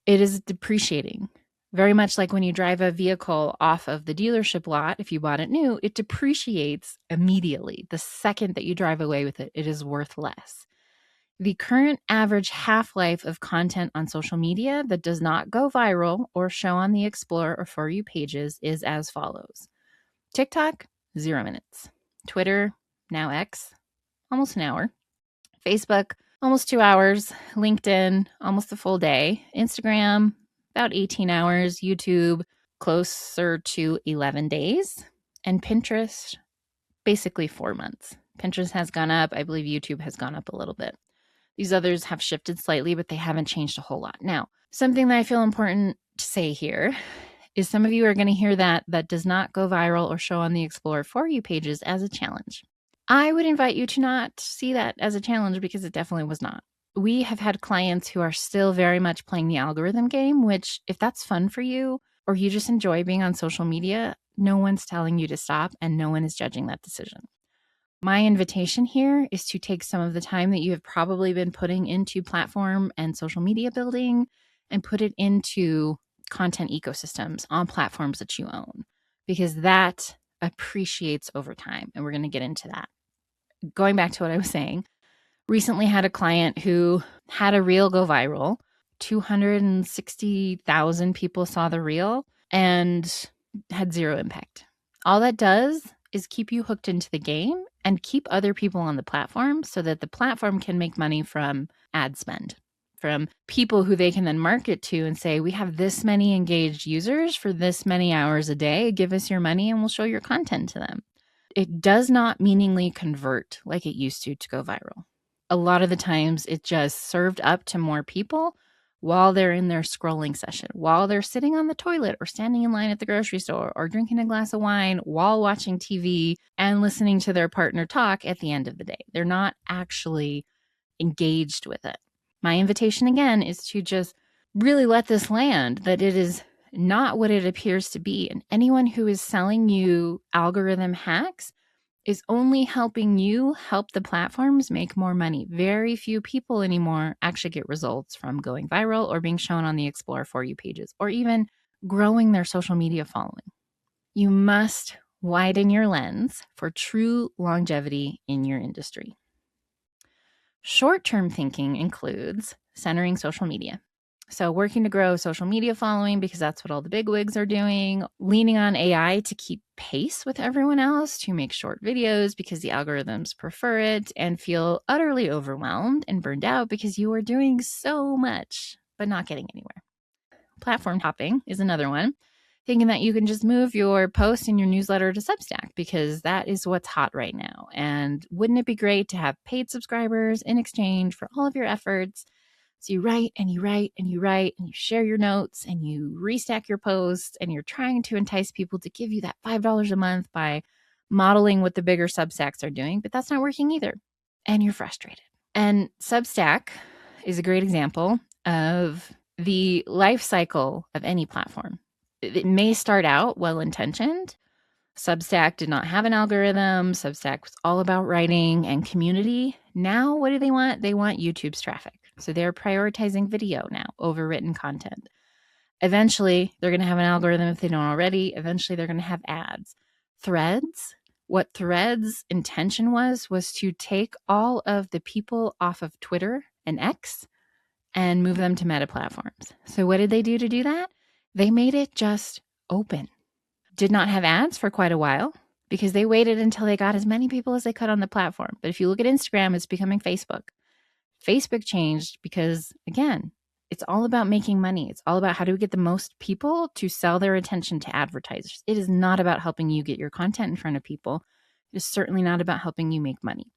It is depreciating. Very much like when you drive a vehicle off of the dealership lot, if you bought it new, it depreciates immediately. The second that you drive away with it, it is worth less. The current average half-life of content on social media that does not go viral or show on the Explore or For You pages is as follows. TikTok, 0 minutes. Twitter, now X, almost an hour. Facebook, almost 2 hours. LinkedIn, almost a full day. Instagram, about 18 hours. YouTube, closer to 11 days. And Pinterest, basically 4 months. Pinterest has gone up. I believe YouTube has gone up a little bit. These others have shifted slightly, but they haven't changed a whole lot. Now, something that I feel important to say here is some of you are going to hear that does not go viral or show on the Explore For You pages as a challenge. I would invite you to not see that as a challenge, because it definitely was not. We have had clients who are still very much playing the algorithm game, which, if that's fun for you or you just enjoy being on social media, no one's telling you to stop and no one is judging that decision. My invitation here is to take some of the time that you have probably been putting into platform and social media building and put it into content ecosystems on platforms that you own, because that appreciates over time. And we're going to get into that. Going back to what I was saying, recently had a client who had a reel go viral. 260,000 people saw the reel and had zero impact. All that does is keep you hooked into the game and keep other people on the platform so that the platform can make money from ad spend, from people who they can then market to and say, we have this many engaged users for this many hours a day. Give us your money and we'll show your content to them. It does not meaningfully convert like it used to go viral. A lot of the times it just served up to more people while they're in their scrolling session, while they're sitting on the toilet or standing in line at the grocery store or drinking a glass of wine while watching TV and listening to their partner talk at the end of the day. They're not actually engaged with it. My invitation again is to just really let this land, that it is not what it appears to be. And anyone who is selling you algorithm hacks is only helping you help the platforms make more money. Very few people anymore actually get results from going viral or being shown on the Explore For You pages or even growing their social media following. You must widen your lens for true longevity in your industry. Short-term thinking includes centering social media. So working to grow social media following because that's what all the bigwigs are doing, leaning on AI to keep pace with everyone else, to make short videos because the algorithms prefer it, and feel utterly overwhelmed and burned out because you are doing so much but not getting anywhere. Platform hopping is another one, thinking that you can just move your post and your newsletter to Substack because that is what's hot right now. And wouldn't it be great to have paid subscribers in exchange for all of your efforts? So you write and you write and you write and you share your notes and you restack your posts and you're trying to entice people to give you that $5 a month by modeling what the bigger Substacks are doing, but that's not working either. And you're frustrated. And Substack is a great example of the life cycle of any platform. It may start out well-intentioned. Substack did not have an algorithm. Substack was all about writing and community. Now, what do they want? They want YouTube's traffic. So they're prioritizing video now over written content. Eventually, they're going to have an algorithm if they don't already. Eventually, they're going to have ads. Threads, what Threads' intention was to take all of the people off of Twitter and X and move them to meta platforms. So what did they do to do that? They made it just open. Did not have ads for quite a while because they waited until they got as many people as they could on the platform. But if you look at Instagram, it's becoming Facebook. Facebook changed because, again, it's all about making money. It's all about how do we get the most people to sell their attention to advertisers. It is not about helping you get your content in front of people. It is certainly not about helping you make money.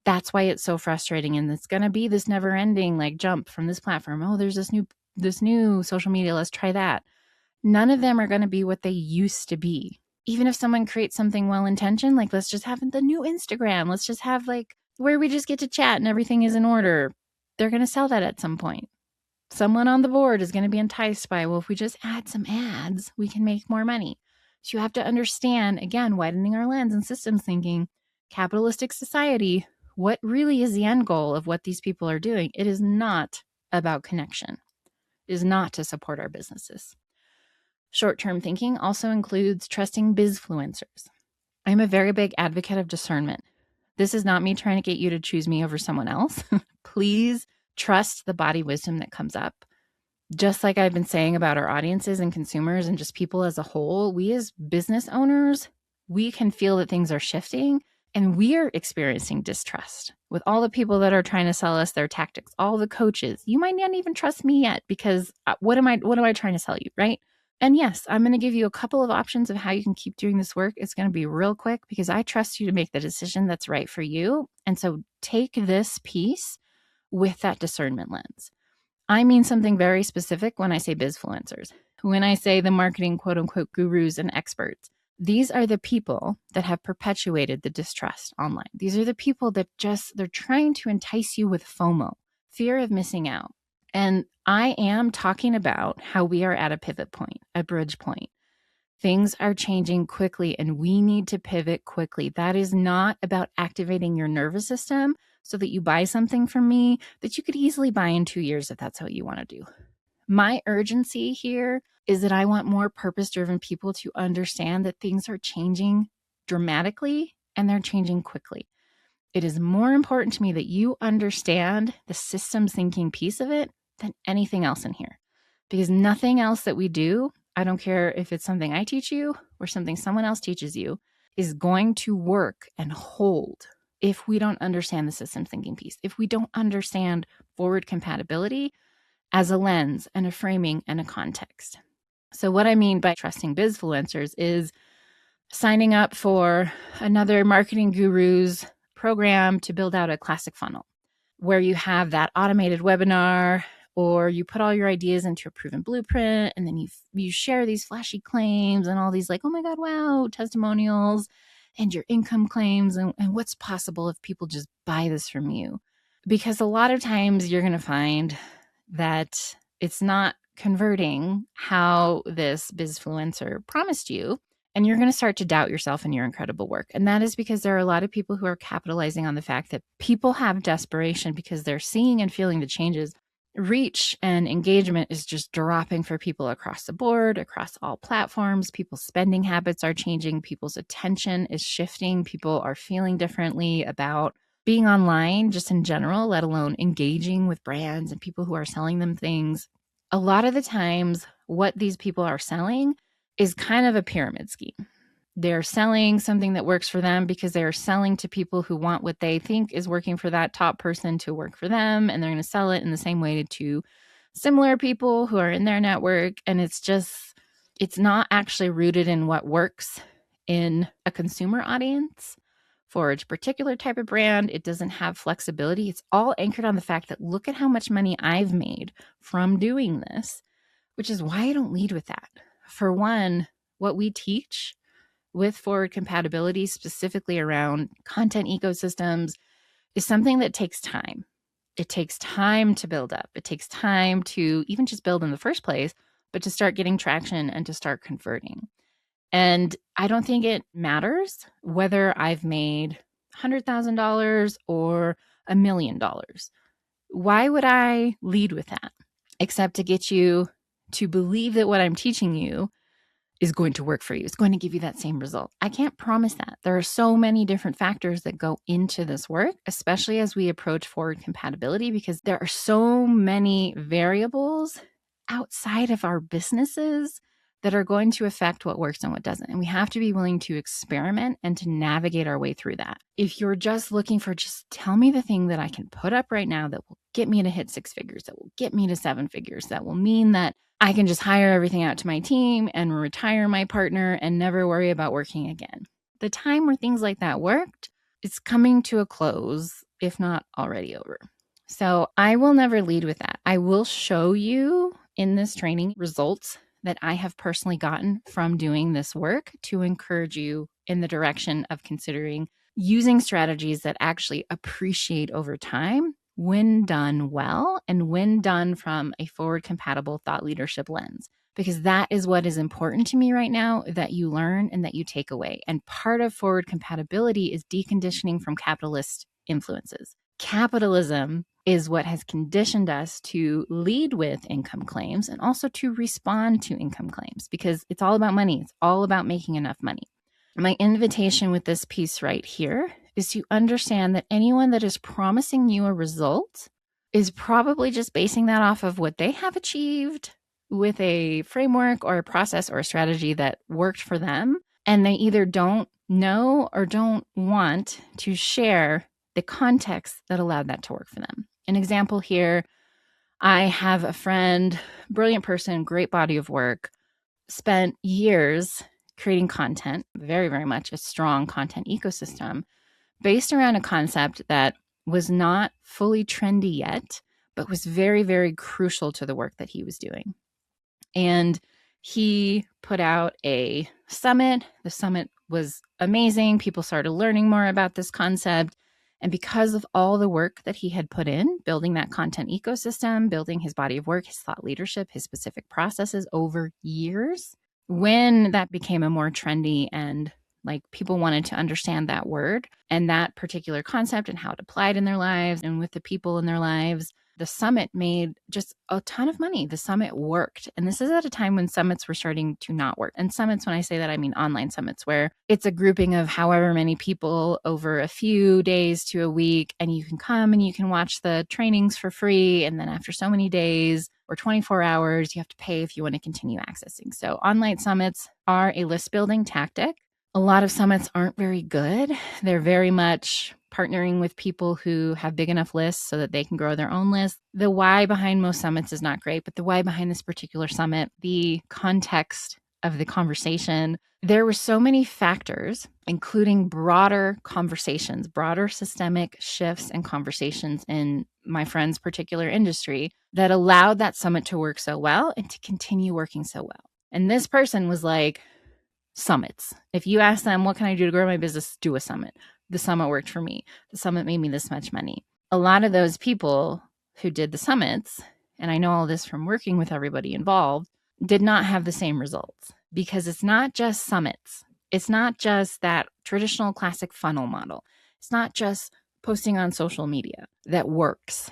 That's why it's so frustrating. And it's going to be this never ending like jump from this platform. Oh, there's this new social media. Let's try that. None of them are going to be what they used to be. Even if someone creates something well-intentioned, like let's just have the new Instagram. Let's just have like where we just get to chat and everything is in order. They're going to sell that at some point. Someone on the board is going to be enticed by, well, if we just add some ads, we can make more money. So you have to understand, again, widening our lens and systems thinking, capitalistic society, what really is the end goal of what these people are doing? It is not about connection. It is not to support our businesses. Short-term thinking also includes trusting bizfluencers. I'm a very big advocate of discernment. This is not me trying to get you to choose me over someone else. Please trust the body wisdom that comes up. Just like I've been saying about our audiences and consumers and just people as a whole, we as business owners, we can feel that things are shifting and we are experiencing distrust with all the people that are trying to sell us their tactics, all the coaches. You might not even trust me yet because what am I trying to sell you, right? And yes, I'm going to give you a couple of options of how you can keep doing this work. It's going to be real quick because I trust you to make the decision that's right for you. And so take this piece with that discernment lens. I mean something very specific when I say bizfluencers. When I say the marketing quote unquote gurus and experts, these are the people that have perpetuated the distrust online. These are the people that they're trying to entice you with FOMO, fear of missing out. And I am talking about how we are at a pivot point, a bridge point. Things are changing quickly and we need to pivot quickly. That is not about activating your nervous system so that you buy something from me that you could easily buy in 2 years if that's what you want to do. My urgency here is that I want more purpose-driven people to understand that things are changing dramatically and they're changing quickly. It is more important to me that you understand the systems thinking piece of it than anything else in here. Because nothing else that we do, I don't care if it's something I teach you or something someone else teaches you, is going to work and hold if we don't understand the system thinking piece, if we don't understand forward compatibility as a lens and a framing and a context. So what I mean by trusting bizfluencers is signing up for another marketing guru's program to build out a classic funnel where you have that automated webinar, or you put all your ideas into a proven blueprint, and then you share these flashy claims and all these like, oh my God, wow, testimonials and your income claims and what's possible if people just buy this from you. Because a lot of times you're going to find that it's not converting how this bizfluencer promised you. And you're going to start to doubt yourself and your incredible work. And that is because there are a lot of people who are capitalizing on the fact that people have desperation because they're seeing and feeling the changes. Reach and engagement is just dropping for people across the board, across all platforms. People's spending habits are changing. People's attention is shifting. People are feeling differently about being online just in general, let alone engaging with brands and people who are selling them things. A lot of the times, what these people are selling is kind of a pyramid scheme. They're selling something that works for them because they're selling to people who want what they think is working for that top person to work for them. And they're going to sell it in the same way to similar people who are in their network. And it's not actually rooted in what works in a consumer audience for a particular type of brand. It doesn't have flexibility. It's all anchored on the fact that look at how much money I've made from doing this, which is why I don't lead with that. For one, what we teach with forward compatibility, specifically around content ecosystems, is something that takes time. It takes time to build up. It takes time to even just build in the first place, but to start getting traction and to start converting. And I don't think it matters whether I've made $100,000 or $1 million. Why would I lead with that? Except to get you to believe that what I'm teaching you is going to work for you. It's going to give you that same result. I can't promise that. There are so many different factors that go into this work, especially as we approach forward compatibility, because there are so many variables outside of our businesses that are going to affect what works and what doesn't. And we have to be willing to experiment and to navigate our way through that. If you're just looking for, just tell me the thing that I can put up right now that will get me to hit 6 figures, that will get me to 7 figures, that will mean that I can just hire everything out to my team and retire my partner and never worry about working again. The time where things like that worked, it's coming to a close, if not already over. So I will never lead with that. I will show you in this training results that I have personally gotten from doing this work to encourage you in the direction of considering using strategies that actually appreciate over time when done well and when done from a forward compatible thought leadership lens, because that is what is important to me right now, that you learn and that you take away. And part of forward compatibility is deconditioning from capitalist influences. Capitalism is what has conditioned us to lead with income claims and also to respond to income claims, because it's all about money. It's all about making enough money. My invitation with this piece right here is to understand that anyone that is promising you a result is probably just basing that off of what they have achieved with a framework or a process or a strategy that worked for them. And they either don't know or don't want to share the context that allowed that to work for them. An example here, I have a friend, brilliant person, great body of work, spent years creating content, very, very much a strong content ecosystem based around a concept that was not fully trendy yet, but was very, very crucial to the work that he was doing. And he put out a summit. The summit was amazing. People started learning more about this concept. And because of all the work that he had put in, building that content ecosystem, building his body of work, his thought leadership, his specific processes over years, when that became a more trendy and like people wanted to understand that word and that particular concept and how it applied in their lives and with the people in their lives, the summit made just a ton of money. The summit worked. And this is at a time when summits were starting to not work. And summits, when I say that, I mean online summits, where it's a grouping of however many people over a few days to a week. And you can come and you can watch the trainings for free. And then after so many days or 24 hours, you have to pay if you want to continue accessing. So online summits are a list building tactic A lot of summits aren't very good. They're very much partnering with people who have big enough lists so that they can grow their own list. The why behind most summits is not great, but the why behind this particular summit, the context of the conversation, there were so many factors, including broader conversations, broader systemic shifts and conversations in my friend's particular industry that allowed that summit to work so well and to continue working so well. And this person was like, summits. If you ask them, what can I do to grow my business? Do a summit. The summit worked for me. The summit made me this much money. A lot of those people who did the summits, and I know all this from working with everybody involved, did not have the same results because it's not just summits. It's not just that traditional classic funnel model. It's not just posting on social media that works.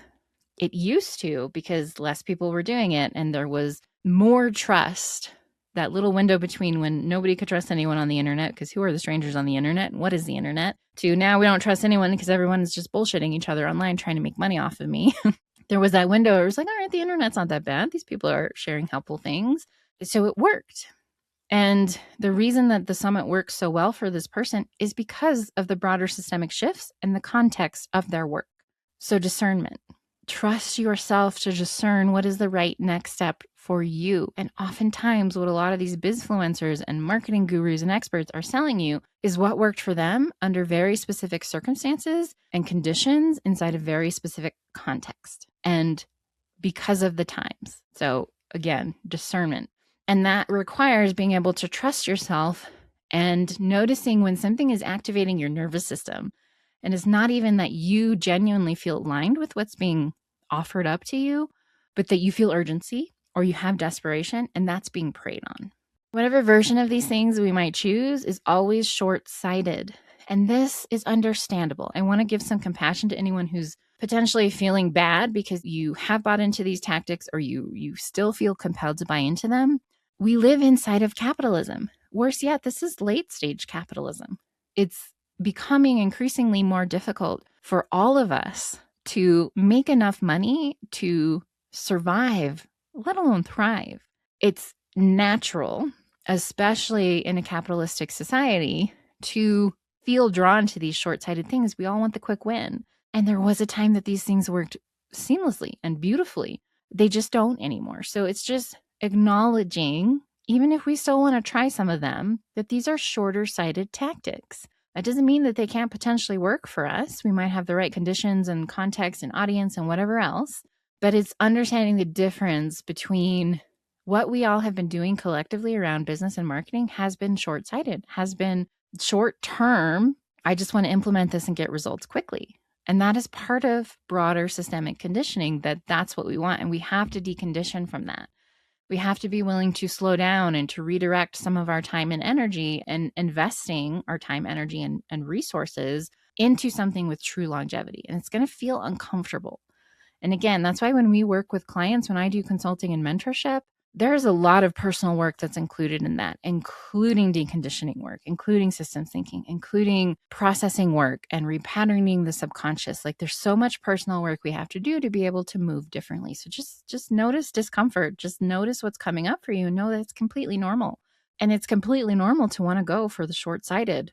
It used to because less people were doing it and there was more trust, that little window between when nobody could trust anyone on the internet, because who are the strangers on the internet and what is the internet, to now we don't trust anyone because everyone is just bullshitting each other online trying to make money off of me. There was that window where it was like, all right, the internet's not that bad. These people are sharing helpful things. So it worked. And the reason that the summit works so well for this person is because of the broader systemic shifts and the context of their work. So discernment. Trust yourself to discern what is the right next step for you. And oftentimes what a lot of these bizfluencers and marketing gurus and experts are selling you is what worked for them under very specific circumstances and conditions inside a very specific context and because of the times. So again, discernment. And that requires being able to trust yourself and noticing when something is activating your nervous system. And it's not even that you genuinely feel aligned with what's being offered up to you, but that you feel urgency or you have desperation, and that's being preyed on. Whatever version of these things we might choose is always short-sighted. And this is understandable. I want to give some compassion to anyone who's potentially feeling bad because you have bought into these tactics or you still feel compelled to buy into them. We live inside of capitalism. Worse yet, this is late-stage capitalism. It's becoming increasingly more difficult for all of us to make enough money to survive, let alone thrive. It's natural, especially in a capitalistic society, to feel drawn to these short-sighted things. We all want the quick win. And there was a time that these things worked seamlessly and beautifully. They just don't anymore. So it's just acknowledging, even if we still want to try some of them, that these are shorter-sighted tactics. That doesn't mean that they can't potentially work for us. We might have the right conditions and context and audience and whatever else, but it's understanding the difference between what we all have been doing collectively around business and marketing has been short-sighted, has been short-term. I just want to implement this and get results quickly. And that is part of broader systemic conditioning, that's what we want. And we have to decondition from that. We have to be willing to slow down and to redirect some of our time and energy and investing our time, energy, and resources into something with true longevity. And it's going to feel uncomfortable. And again, that's why when we work with clients, when I do consulting and mentorship, there's a lot of personal work that's included in that, including deconditioning work, including systems thinking, including processing work and repatterning the subconscious. Like there's so much personal work we have to do to be able to move differently. So just notice discomfort, just notice what's coming up for you and know that it's completely normal. And it's completely normal to want to go for the short-sighted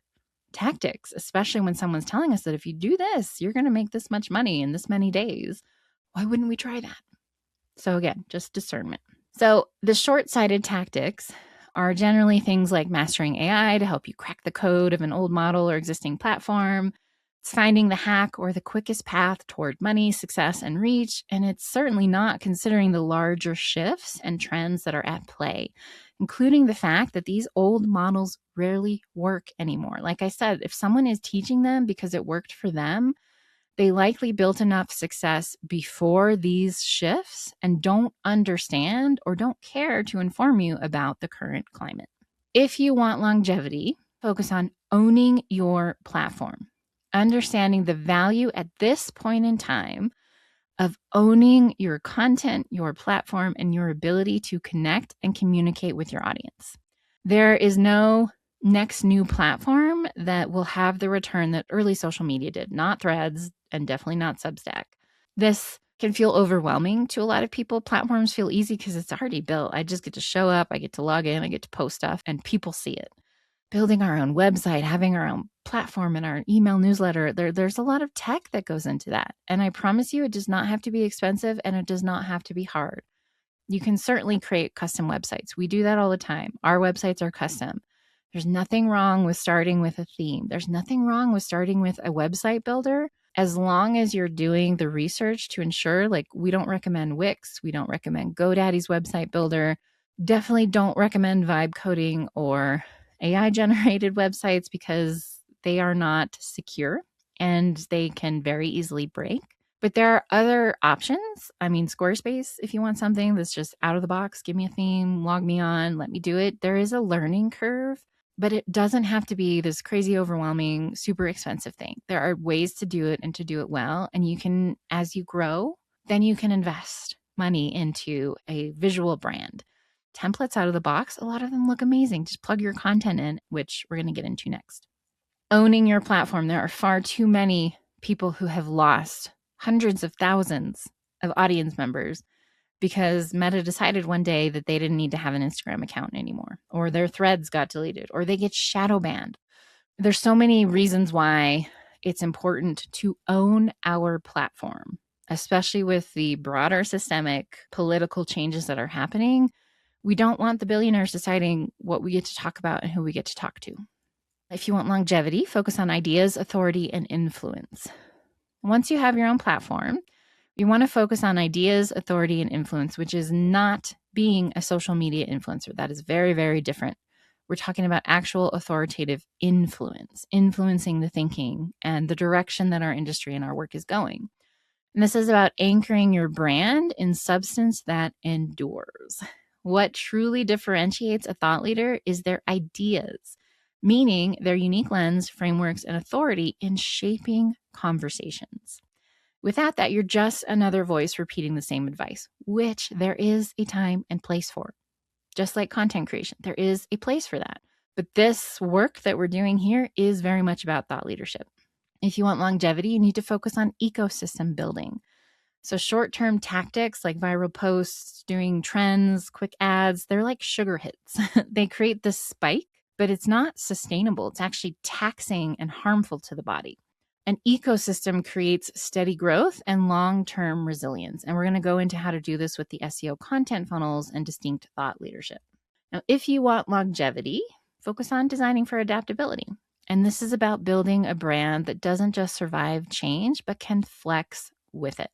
tactics, especially when someone's telling us that if you do this, you're going to make this much money in this many days. Why wouldn't we try that? So again, just discernment. So the short-sighted tactics are generally things like mastering AI to help you crack the code of an old model or existing platform. It's finding the hack or the quickest path toward money, success, and reach. And it's certainly not considering the larger shifts and trends that are at play, including the fact that these old models rarely work anymore. Like I said, if someone is teaching them because it worked for them, they likely built enough success before these shifts and don't understand or don't care to inform you about the current climate. If you want longevity, focus on owning your platform, understanding the value at this point in time of owning your content, your platform, and your ability to connect and communicate with your audience. There is no next new platform that will have the return that early social media did, not Threads and definitely not Substack. This can feel overwhelming to a lot of people. Platforms feel easy because it's already built. I just get to show up, I get to log in, I get to post stuff, and people see it. building our own website, having our own platform and our email newsletter. There's a lot of tech that goes into that. And I promise you, it does not have to be expensive and it does not have to be hard. You can certainly create custom websites. We do that all the time. Our websites are custom. There's nothing wrong with starting with a theme. There's nothing wrong with starting with a website builder, as long as you're doing the research to ensure, like, we don't recommend Wix. We don't recommend GoDaddy's website builder. Definitely don't recommend vibe coding or AI generated websites because they are not secure and they can very easily break. But there are other options. I mean, Squarespace, if you want something that's just out of the box, give me a theme, log me on, let me do it. There is a learning curve, but it doesn't have to be this crazy, overwhelming, super expensive thing. There are ways to do it and to do it well. And you can, as you grow, then you can invest money into a visual brand. Templates out of the box, a lot of them look amazing. Just plug your content in, which we're going to get into next. Owning your platform. There are far too many people who have lost hundreds of thousands of audience members because Meta decided one day that they didn't need to have an Instagram account anymore, or their threads got deleted, or they get shadow banned. There's so many reasons why it's important to own our platform, especially with the broader systemic political changes that are happening. We don't want the billionaires deciding what we get to talk about and who we get to talk to. If you want longevity, focus on ideas, authority, and influence. Once you have your own platform, you want to focus on ideas, authority, and influence, which is not being a social media influencer. That is very, very different. We're talking about actual authoritative influence, influencing the thinking and the direction that our industry and our work is going. And this is about anchoring your brand in substance that endures. What truly differentiates a thought leader is their ideas, meaning their unique lens, frameworks, and authority in shaping conversations. Without that, you're just another voice repeating the same advice, which there is a time and place for. Just like content creation, there is a place for that. But this work that we're doing here is very much about thought leadership. If you want longevity, you need to focus on ecosystem building. So short-term tactics like viral posts, doing trends, quick ads, they're like sugar hits. They create this spike, but it's not sustainable. It's actually taxing and harmful to the body. An ecosystem creates steady growth and long-term resilience. And we're going to go into how to do this with the SEO content funnels and distinct thought leadership. Now, if you want longevity, focus on designing for adaptability. And this is about building a brand that doesn't just survive change, but can flex with it.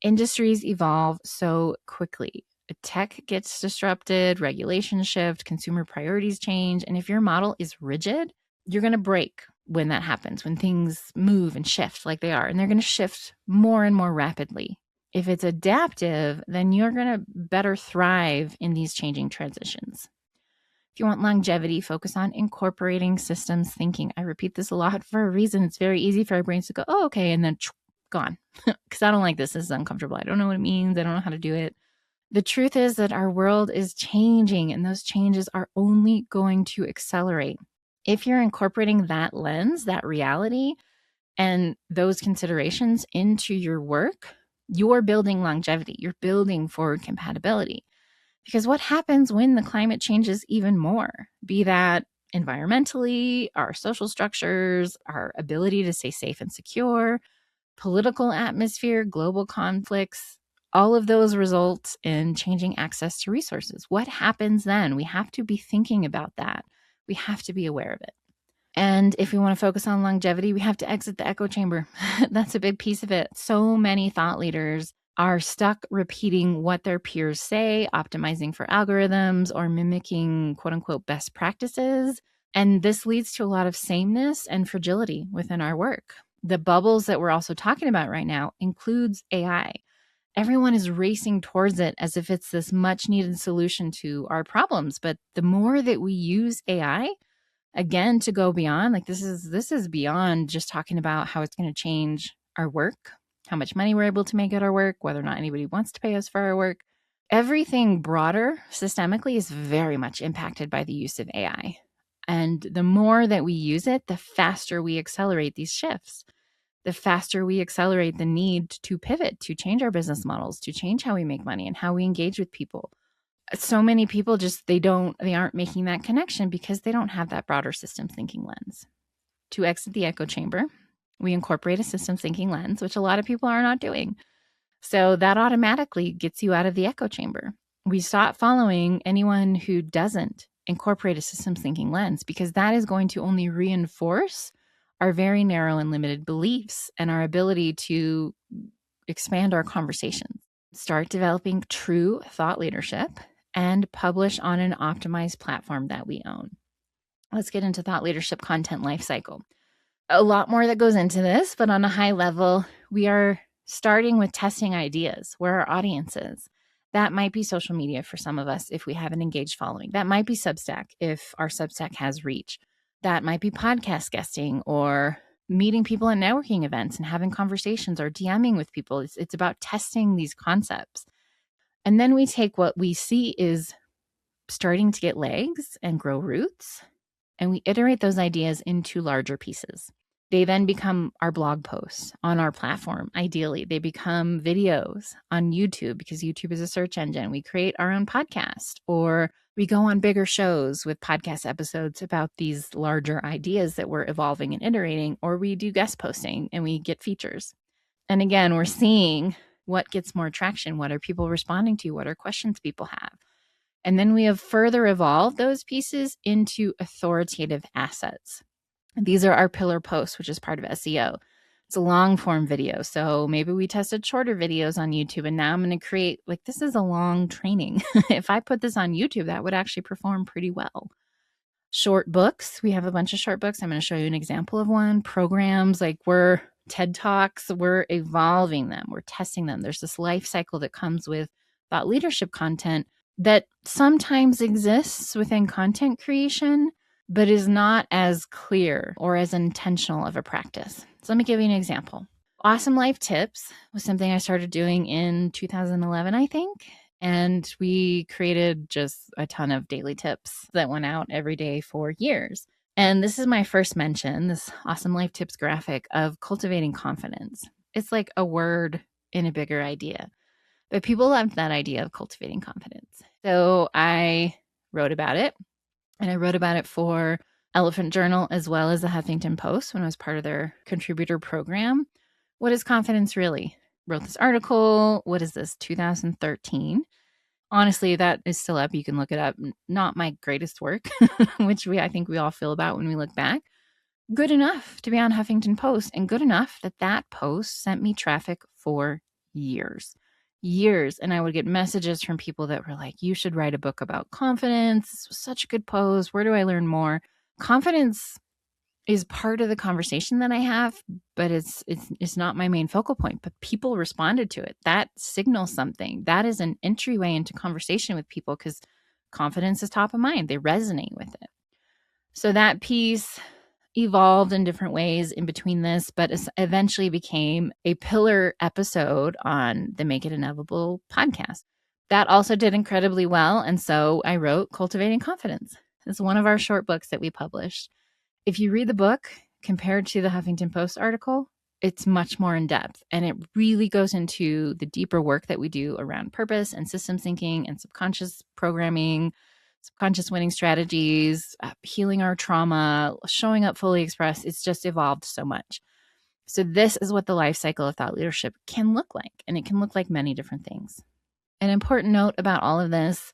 Industries evolve so quickly. Tech gets disrupted, regulations shift, consumer priorities change. And if your model is rigid, you're going to break when that happens, when things move and shift like they are. And they're going to shift more and more rapidly. If it's adaptive, then you're going to better thrive in these changing transitions. If you want longevity, focus on incorporating systems thinking. I repeat this a lot for a reason. It's very easy for our brains to go, oh, okay, and then gone. Because I don't like this. This is uncomfortable. I don't know what it means. I don't know how to do it. The truth is that our world is changing, and those changes are only going to accelerate. If you're incorporating that lens, that reality, and those considerations into your work, you're building longevity. You're building forward compatibility. Because what happens when the climate changes even more? Be that environmentally, our social structures, our ability to stay safe and secure, political atmosphere, global conflicts, all of those result in changing access to resources. What happens then? We have to be thinking about that. We have to be aware of it. And if we want to focus on longevity, we have to exit the echo chamber. That's a big piece of it. So many thought leaders are stuck repeating what their peers say, optimizing for algorithms, or mimicking quote unquote best practices. And this leads to a lot of sameness and fragility within our work. The bubbles that we're also talking about right now includes AI. Everyone is racing towards it as if it's this much needed solution to our problems. But the more that we use AI, again, to go beyond, like this is beyond just talking about how it's going to change our work, how much money we're able to make at our work, whether or not anybody wants to pay us for our work. Everything broader systemically is very much impacted by the use of AI. And the more that we use it, the faster we accelerate these shifts. The faster we accelerate the need to pivot, to change our business models, to change how we make money and how we engage with people. So many people they aren't making that connection because they don't have that broader systems thinking lens. To exit the echo chamber, we incorporate a systems thinking lens, which a lot of people are not doing. So that automatically gets you out of the echo chamber. We stop following anyone who doesn't incorporate a systems thinking lens, because that is going to only reinforce our very narrow and limited beliefs and our ability to expand our conversations. Start developing true thought leadership and publish on an optimized platform that we own. Let's get into thought leadership content lifecycle. A lot more that goes into this, but on a high level, we are starting with testing ideas where our audience is. That might be social media for some of us if we have an engaged following. That might be Substack if our Substack has reach. That might be podcast guesting or meeting people at networking events and having conversations or DMing with people. It's about testing these concepts. And then we take what we see is starting to get legs and grow roots, and we iterate those ideas into larger pieces. They then become our blog posts on our platform. Ideally, they become videos on YouTube because YouTube is a search engine. We create our own podcast, or we go on bigger shows with podcast episodes about these larger ideas that we're evolving and iterating, or we do guest posting and we get features. And again, we're seeing what gets more traction. What are people responding to? What are questions people have? And then we have further evolved those pieces into authoritative assets. These are our pillar posts, which is part of SEO. It's a long form video. So maybe we tested shorter videos on YouTube, and now I'm going to create, this is a long training. If I put this on YouTube, that would actually perform pretty well. Short books. We have a bunch of short books. I'm going to show you an example of one. Programs, we're TED Talks, we're evolving them. We're testing them. There's this life cycle that comes with thought leadership content that sometimes exists within content creation, but is not as clear or as intentional of a practice. So let me give you an example. Awesome Life Tips was something I started doing in 2011, I think. And we created just a ton of daily tips that went out every day for years. And this is my first mention, this Awesome Life Tips graphic of cultivating confidence. It's like a word in a bigger idea. But people loved that idea of cultivating confidence. So I wrote about it. And I wrote about it for Elephant Journal as well as the Huffington Post when I was part of their contributor program. What is confidence really? Wrote this article. What is this? 2013. Honestly, that is still up. You can look it up. Not my greatest work, which I think we all feel about when we look back. Good enough to be on Huffington Post, and good enough that post sent me traffic for years. And I would get messages from people that were like, you should write a book about confidence. This was such a good post. Where do I learn more? Confidence is part of the conversation that I have, but it's not my main focal point. But people responded to it. That signals something. That is an entryway into conversation with people because confidence is top of mind. They resonate with it. So that piece evolved in different ways in between this, but eventually became a pillar episode on the Make It Inevitable podcast. That also did incredibly well. And so I wrote Cultivating Confidence. It's one of our short books that we published. If you read the book compared to the Huffington Post article, it's much more in depth. And it really goes into the deeper work that we do around purpose and systems thinking and subconscious programming, subconscious winning strategies, healing our trauma, showing up fully expressed. It's just evolved so much. So this is what the life cycle of thought leadership can look like. And it can look like many different things. An important note about all of this,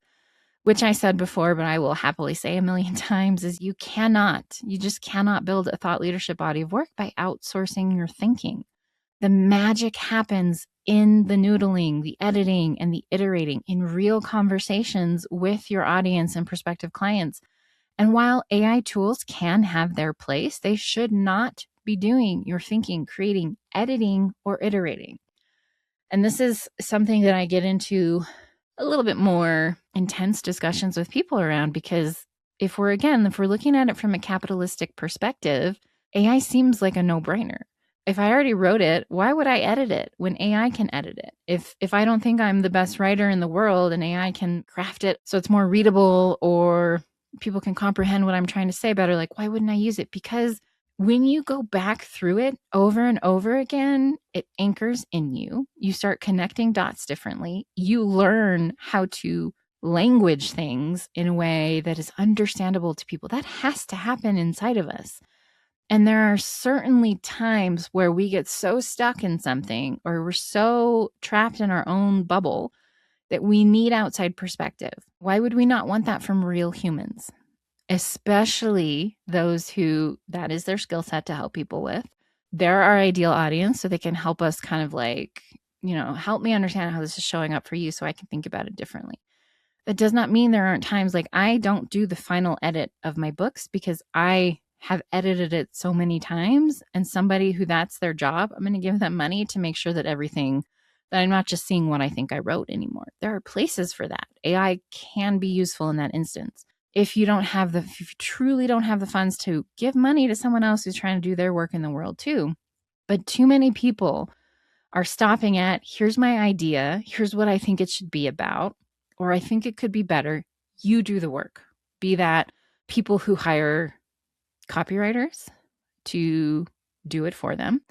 which I said before, but I will happily say a million times, is you just cannot build a thought leadership body of work by outsourcing your thinking. The magic happens in the noodling, the editing, and the iterating in real conversations with your audience and prospective clients. And while AI tools can have their place, they should not be doing your thinking, creating, editing, or iterating. And this is something that I get into a little bit more intense discussions with people around, because if we're looking at it from a capitalistic perspective, AI seems like a no-brainer. If I already wrote it, why would I edit it when AI can edit it? If I don't think I'm the best writer in the world and AI can craft it so it's more readable or people can comprehend what I'm trying to say better, why wouldn't I use it? Because when you go back through it over and over again, it anchors in you. You start connecting dots differently. You learn how to language things in a way that is understandable to people. That has to happen inside of us. And there are certainly times where we get so stuck in something or we're so trapped in our own bubble that we need outside perspective. Why would we not want that from real humans? Especially those who that is their skill set to help people with. They're our ideal audience, so they can help us kind of like, help me understand how this is showing up for you so I can think about it differently. That does not mean there aren't times like I don't do the final edit of my books because I have edited it so many times, and somebody who that's their job, I'm going to give them money to make sure that that I'm not just seeing what I think I wrote anymore. There are places for that. AI can be useful in that instance. If you truly don't have the funds to give money to someone else who's trying to do their work in the world too. But too many people are stopping at, here's my idea, here's what I think it should be about, or I think it could be better. You do the work. Be that people who hire copywriters to do it for them,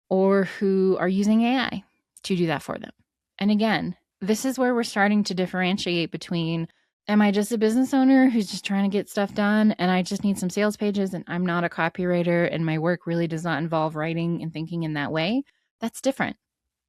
or who are using AI to do that for them. And again, this is where we're starting to differentiate between, am I just a business owner who's just trying to get stuff done and I just need some sales pages and I'm not a copywriter and my work really does not involve writing and thinking in that way? That's different.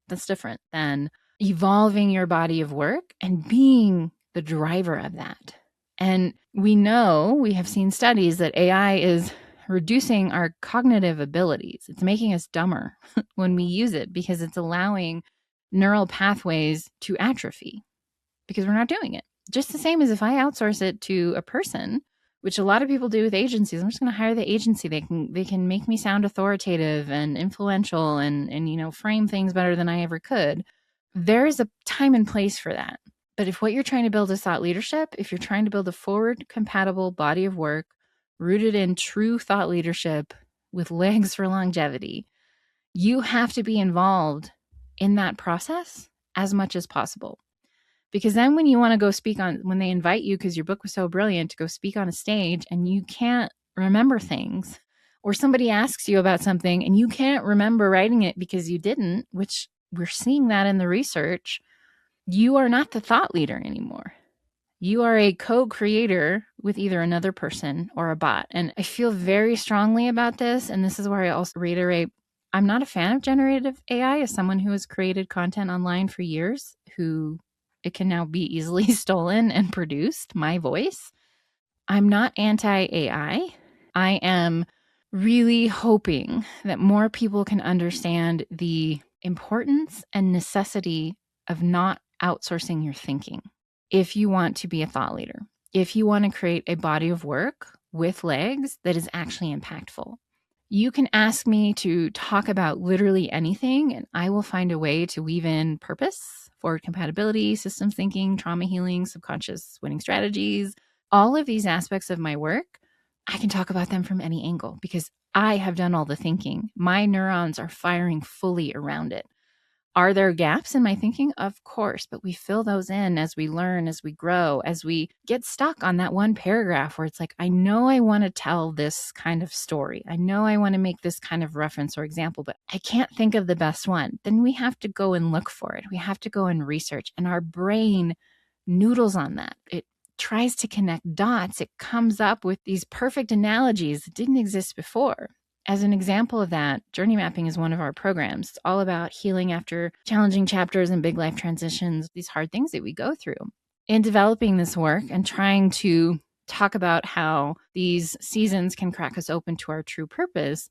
That's different than evolving your body of work and being the driver of that. And we have seen studies that AI is reducing our cognitive abilities. It's making us dumber when we use it because it's allowing neural pathways to atrophy because we're not doing it. Just the same as if I outsource it to a person, which a lot of people do with agencies. I'm just going to hire the agency. They can make me sound authoritative and influential and frame things better than I ever could. There is a time and place for that. But if what you're trying to build is thought leadership, if you're trying to build a forward compatible body of work rooted in true thought leadership with legs for longevity, you have to be involved in that process as much as possible. Because then when you want to go when they invite you, because your book was so brilliant, to go speak on a stage and you can't remember things, or somebody asks you about something and you can't remember writing it because you didn't, which we're seeing that in the research, you are not the thought leader anymore. You are a co-creator with either another person or a bot. And I feel very strongly about this. And this is where I also reiterate, I'm not a fan of generative AI as someone who has created content online for years, who it can now be easily stolen and produced, my voice. I'm not anti-AI. I am really hoping that more people can understand the importance and necessity of not outsourcing your thinking if you want to be a thought leader, if you want to create a body of work with legs that is actually impactful. You can ask me to talk about literally anything, and I will find a way to weave in purpose, forward compatibility, systems thinking, trauma healing, subconscious winning strategies. All of these aspects of my work, I can talk about them from any angle because I have done all the thinking. My neurons are firing fully around it. Are there gaps in my thinking? Of course, but we fill those in as we learn, as we grow, as we get stuck on that one paragraph where it's like, I know I want to tell this kind of story. I know I want to make this kind of reference or example, but I can't think of the best one. Then we have to go and look for it. We have to go and research, and our brain noodles on that. It tries to connect dots. It comes up with these perfect analogies that didn't exist before. As an example of that, journey mapping is one of our programs. It's all about healing after challenging chapters and big life transitions, these hard things that we go through. In developing this work and trying to talk about how these seasons can crack us open to our true purpose,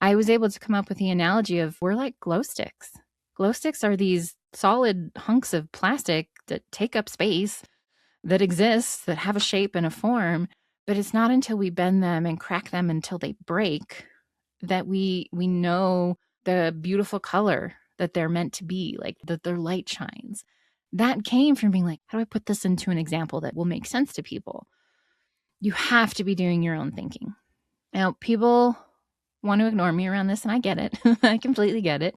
I was able to come up with the analogy of we're like glow sticks. Glow sticks are these solid hunks of plastic that take up space, that exist, that have a shape and a form, but it's not until we bend them and crack them until they break that we know the beautiful color that they're meant to be, like that their light shines. That came from being like, how do I put this into an example that will make sense to people? You have to be doing your own thinking. Now, people want to ignore me around this, and I get it. I completely get it.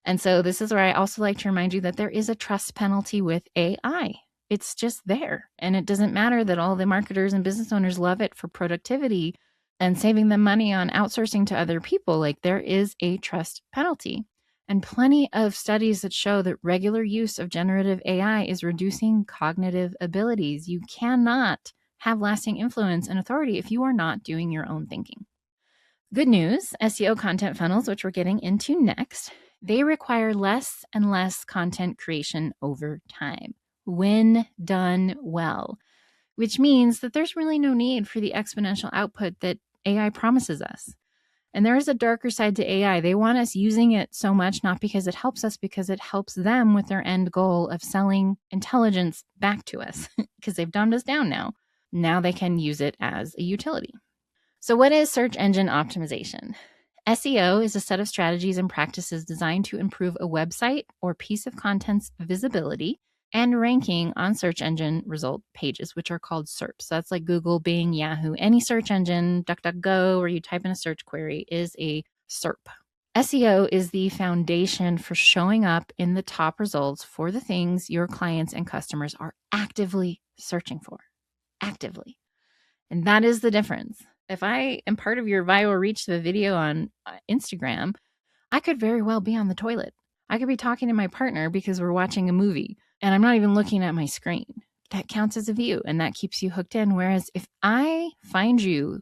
And so this is where I also like to remind you that there is a trust penalty with AI. It's just there. And it doesn't matter that all the marketers and business owners love it for productivity and saving them money on outsourcing to other people. Like, there is a trust penalty. And plenty of studies that show that regular use of generative AI is reducing cognitive abilities. You cannot have lasting influence and authority if you are not doing your own thinking. Good news, SEO content funnels, which we're getting into next, they require less and less content creation over time when done well, which means that there's really no need for the exponential output that AI promises us. And there is a darker side to AI. They want us using it so much, not because it helps us, because it helps them with their end goal of selling intelligence back to us, because they've dumbed us down now. Now they can use it as a utility. So what is search engine optimization? SEO is a set of strategies and practices designed to improve a website or piece of content's visibility and ranking on search engine result pages, which are called SERPs. So that's like Google, Bing, Yahoo. Any search engine, DuckDuckGo, where you type in a search query is a SERP. SEO is the foundation for showing up in the top results for the things your clients and customers are actively searching for. Actively. And that is the difference. If I am part of your viral reach to a video on Instagram, I could very well be on the toilet. I could be talking to my partner because we're watching a movie and I'm not even looking at my screen. That counts as a view and that keeps you hooked in. Whereas if I find you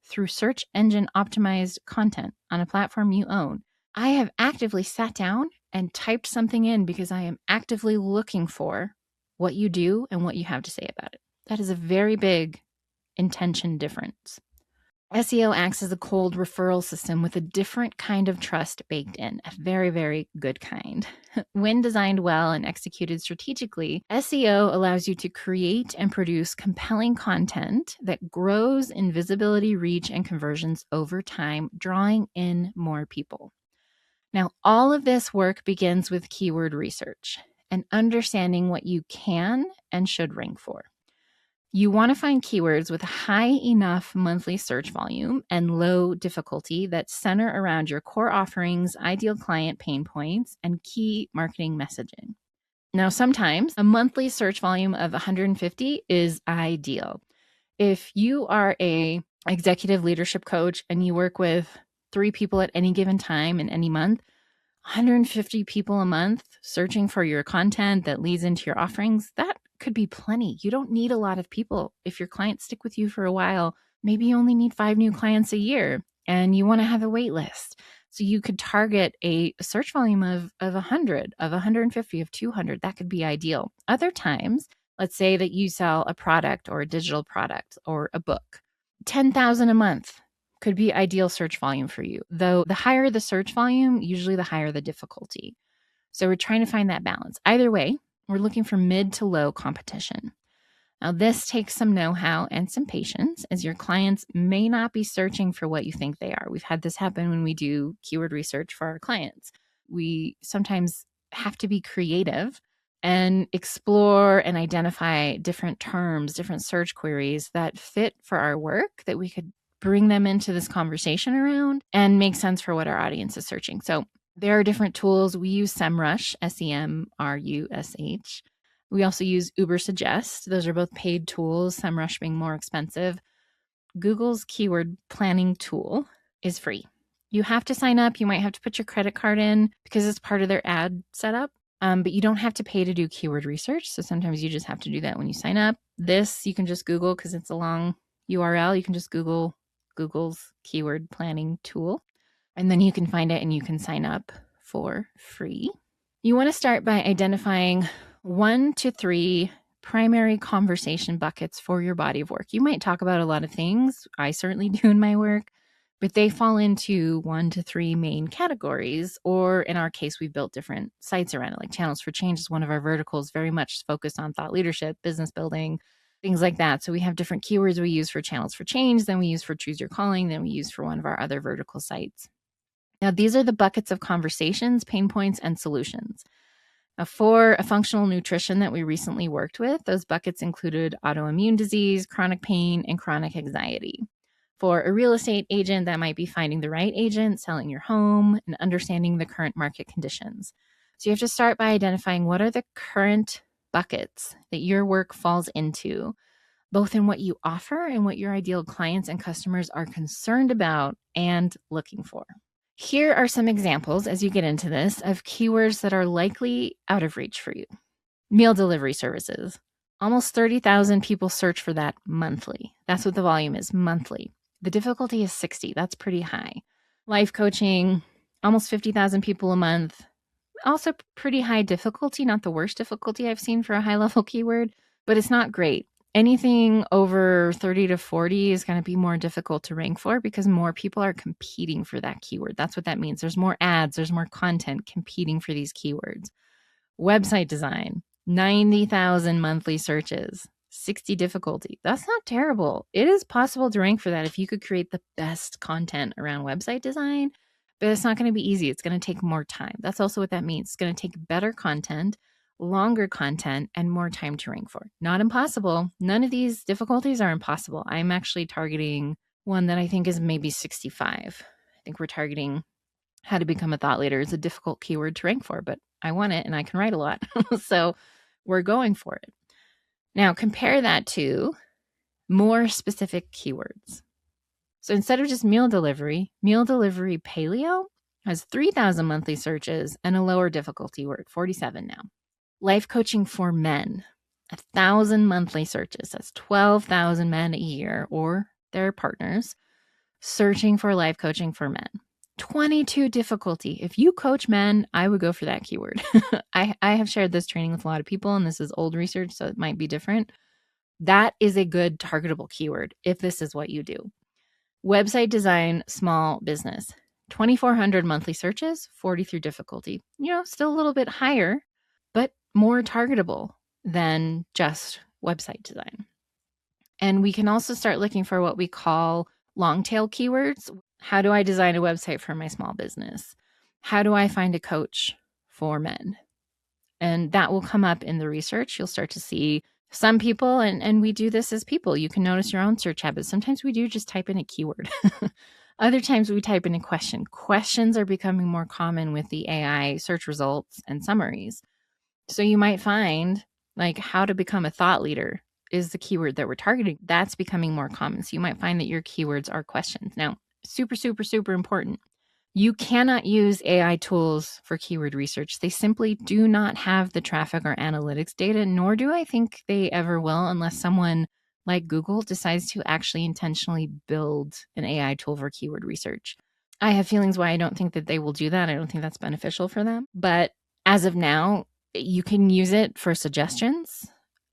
through search engine optimized content on a platform you own, I have actively sat down and typed something in because I am actively looking for what you do and what you have to say about it. That is a very big intention difference. SEO acts as a cold referral system with a different kind of trust baked in, a very, very good kind. When designed well and executed strategically, SEO allows you to create and produce compelling content that grows in visibility, reach, and conversions over time, drawing in more people. Now, all of this work begins with keyword research and understanding what you can and should rank for. You want to find keywords with high enough monthly search volume and low difficulty that center around your core offerings, ideal client pain points, and key marketing messaging. Now, sometimes a monthly search volume of 150 is ideal. If you are a executive leadership coach and you work with 3 people at any given time in any month, 150 people a month searching for your content that leads into your offerings, that could be plenty. You don't need a lot of people. If your clients stick with you for a while, maybe you only need 5 new clients a year and you want to have a wait list. So you could target a search volume of 100, of 150, of 200. That could be ideal. Other times, let's say that you sell a product or a digital product or a book, 10,000 a month could be ideal search volume for you. Though the higher the search volume, usually the higher the difficulty. So we're trying to find that balance. Either way, we're looking for mid to low competition. Now, this takes some know-how and some patience, as your clients may not be searching for what you think they are. We've had this happen when we do keyword research for our clients. We sometimes have to be creative and explore and identify different terms, different search queries that fit for our work, that we could bring them into this conversation around and make sense for what our audience is searching. So there are different tools. We use SEMrush, SEMrush. We also use Ubersuggest. Those are both paid tools, SEMrush being more expensive. Google's keyword planning tool is free. You have to sign up. You might have to put your credit card in because it's part of their ad setup, but you don't have to pay to do keyword research. So sometimes you just have to do that when you sign up. This you can just Google because it's a long URL. You can just Google Google's keyword planning tool, and then you can find it and you can sign up for free. You want to start by identifying 1 to 3 primary conversation buckets for your body of work. You might talk about a lot of things. I certainly do in my work, but they fall into 1 to 3 main categories. Or in our case, we've built different sites around it. Like Channels for Change is one of our verticals, very much focused on thought leadership, business building, things like that. So we have different keywords we use for Channels for Change, then we use for Choose Your Calling, then we use for one of our other vertical sites. Now, these are the buckets of conversations, pain points, and solutions. Now, for a functional nutrition that we recently worked with, those buckets included autoimmune disease, chronic pain, and chronic anxiety. For a real estate agent, that might be finding the right agent, selling your home, and understanding the current market conditions. So you have to start by identifying what are the current buckets that your work falls into, both in what you offer and what your ideal clients and customers are concerned about and looking for. Here are some examples as you get into this of keywords that are likely out of reach for you. Meal delivery services. Almost 30,000 people search for that monthly. That's what the volume is, monthly. The difficulty is 60. That's pretty high. Life coaching, almost 50,000 people a month. Also pretty high difficulty, not the worst difficulty I've seen for a high level keyword, but it's not great. Anything over 30 to 40 is going to be more difficult to rank for because more people are competing for that keyword. That's what that means. There's more ads, there's more content competing for these keywords. Website design, 90,000 monthly searches, 60 difficulty. That's not terrible. It is possible to rank for that if you could create the best content around website design, but it's not going to be easy. It's going to take more time. That's also what that means. It's going to take better content, longer content, and more time to rank for. Not impossible. None of these difficulties are impossible. I'm actually targeting one that I think is maybe 65. I think we're targeting how to become a thought leader. Is a difficult keyword to rank for, but I want it and I can write a lot. So we're going for it. Now compare that to more specific keywords. So instead of just meal delivery paleo has 3,000 monthly searches and a lower difficulty word, 47 now. Life coaching for men, 1,000 monthly searches. That's 12,000 men a year or their partners searching for life coaching for men. 22 difficulty. If you coach men, I would go for that keyword. I have shared this training with a lot of people, and this is old research, so it might be different. That is a good targetable keyword if this is what you do. Website design, small business, 2,400 monthly searches, 43 difficulty. Still a little bit higher, but more targetable than just website design. And we can also start looking for what we call long tail keywords. How do I design a website for my small business? How do I find a coach for men? And that will come up in the research. You'll start to see some people, and we do this as people. You can notice your own search habits. Sometimes we do just type in a keyword. Other times we type in a question. Questions are becoming more common with the AI search results and summaries. So you might find like how to become a thought leader is the keyword that we're targeting. That's becoming more common. So you might find that your keywords are questions. Now, super, super, super important. You cannot use AI tools for keyword research. They simply do not have the traffic or analytics data, nor do I think they ever will unless someone like Google decides to actually intentionally build an AI tool for keyword research. I have feelings why I don't think that they will do that. I don't think that's beneficial for them. But as of now, you can use it for suggestions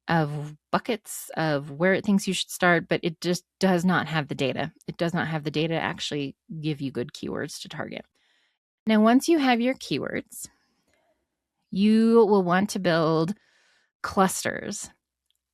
of buckets of where it thinks you should start, but it just does not have the data. It does not have the data to actually give you good keywords to target. Now, once you have your keywords, you will want to build clusters.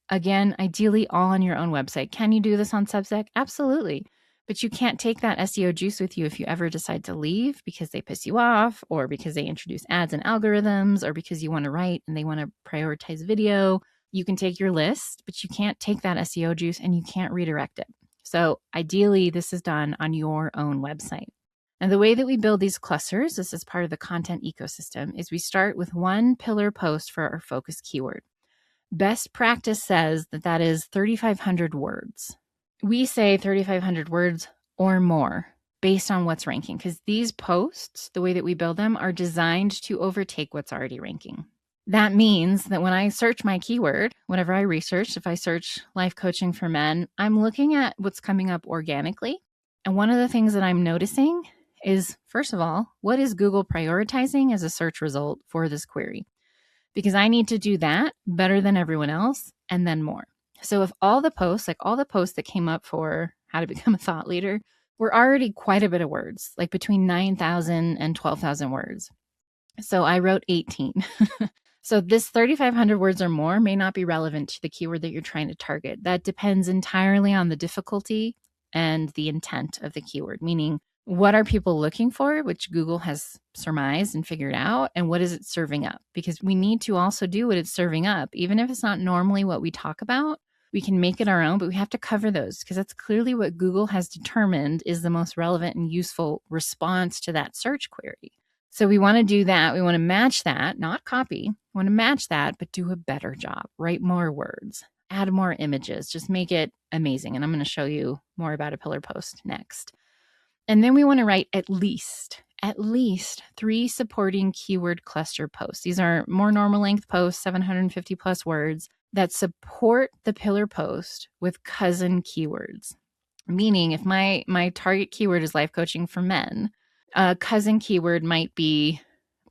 Again, ideally all on your own website. Can you do this on Substack? Absolutely. But you can't take that SEO juice with you if you ever decide to leave because they piss you off or because they introduce ads and algorithms or because you want to write and they want to prioritize video. You can take your list, but you can't take that SEO juice and you can't redirect it. So ideally, this is done on your own website. And the way that we build these clusters, this is part of the content ecosystem, is we start with one pillar post for our focus keyword. Best practice says that that is 3,500 words. We say 3,500 words or more based on what's ranking because these posts, the way that we build them, are designed to overtake what's already ranking. That means that when I search my keyword, whatever I research, if I search life coaching for men, I'm looking at what's coming up organically. And one of the things that I'm noticing is, first of all, what is Google prioritizing as a search result for this query? Because I need to do that better than everyone else and then more. So if all the posts, like all the posts that came up for how to become a thought leader, were already quite a bit of words, like between 9,000 and 12,000 words. So I wrote 18. So this 3,500 words or more may not be relevant to the keyword that you're trying to target. That depends entirely on the difficulty and the intent of the keyword, meaning what are people looking for, which Google has surmised and figured out, and what is it serving up? Because we need to also do what it's serving up. Even if it's not normally what we talk about, we can make it our own, but we have to cover those because that's clearly what Google has determined is the most relevant and useful response to that search query. So we want to do that. We want to match that, not copy. We want to match that, but do a better job. Write more words, add more images, just make it amazing. And I'm going to show you more about a pillar post next. And then we want to write at least at least 3 supporting keyword cluster posts. These are more normal length posts, 750 plus words, that support the pillar post with cousin keywords. Meaning if my target keyword is life coaching for men, a cousin keyword might be,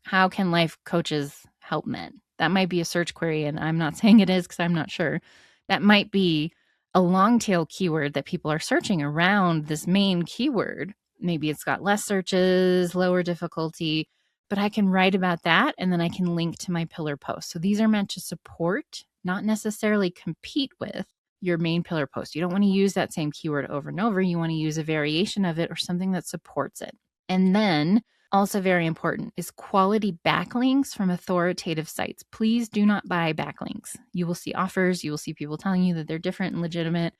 how can life coaches help men? That might be a search query, and I'm not saying it is because I'm not sure. That might be a long tail keyword that people are searching around this main keyword. Maybe it's got less searches, lower difficulty, but I can write about that and then I can link to my pillar post. So these are meant to support, not necessarily compete with your main pillar post. You don't want to use that same keyword over and over. You want to use a variation of it or something that supports it. And then also very important is quality backlinks from authoritative sites. Please do not buy backlinks. You will see offers. You will see people telling you that they're different and legitimate.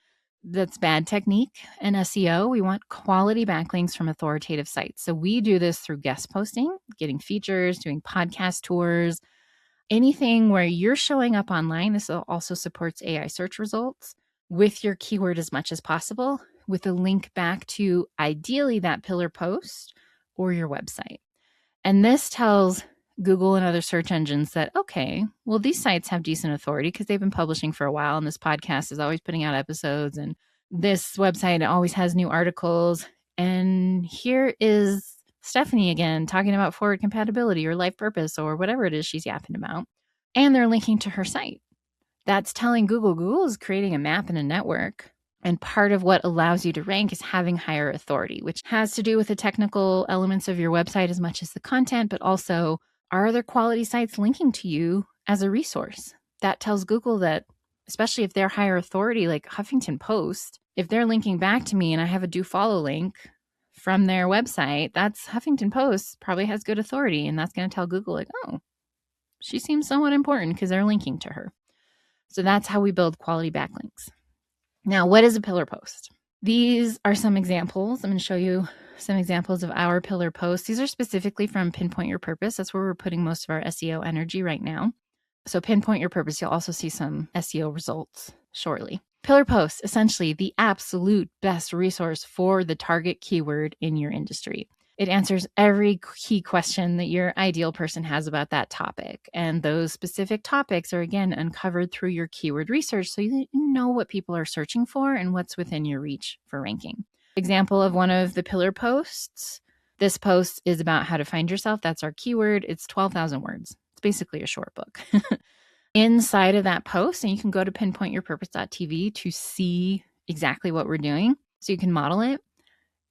That's bad technique in SEO. We want quality backlinks from authoritative sites. So we do this through guest posting, getting features, doing podcast tours, anything where you're showing up online. This also supports AI search results with your keyword as much as possible, with a link back to ideally that pillar post or your website. And this tells Google and other search engines that, okay, well, these sites have decent authority because they've been publishing for a while, and this podcast is always putting out episodes, and this website always has new articles. And here is Stephanie again talking about forward compatibility or life purpose or whatever it is she's yapping about. And they're linking to her site. That's telling Google is creating a map and a network. And part of what allows you to rank is having higher authority, which has to do with the technical elements of your website as much as the content, but also, are there quality sites linking to you as a resource? That tells Google that, especially if they're higher authority, like Huffington Post, if they're linking back to me and I have a do follow link from their website, that's Huffington Post probably has good authority. And that's going to tell Google like, oh, she seems somewhat important because they're linking to her. So that's how we build quality backlinks. Now, what is a pillar post? These are some examples. I'm going to show you some examples of our pillar posts. These are specifically from Pinpoint Your Purpose. That's where we're putting most of our SEO energy right now. So Pinpoint Your Purpose, you'll also see some SEO results shortly. Pillar posts, essentially the absolute best resource for the target keyword in your industry. It answers every key question that your ideal person has about that topic. And those specific topics are, again, uncovered through your keyword research so you know what people are searching for and what's within your reach for ranking. Example of one of the pillar posts. This post is about how to find yourself. That's our keyword. It's 12,000 words. It's basically a short book. Inside of that post, and you can go to pinpointyourpurpose.tv to see exactly what we're doing so you can model it.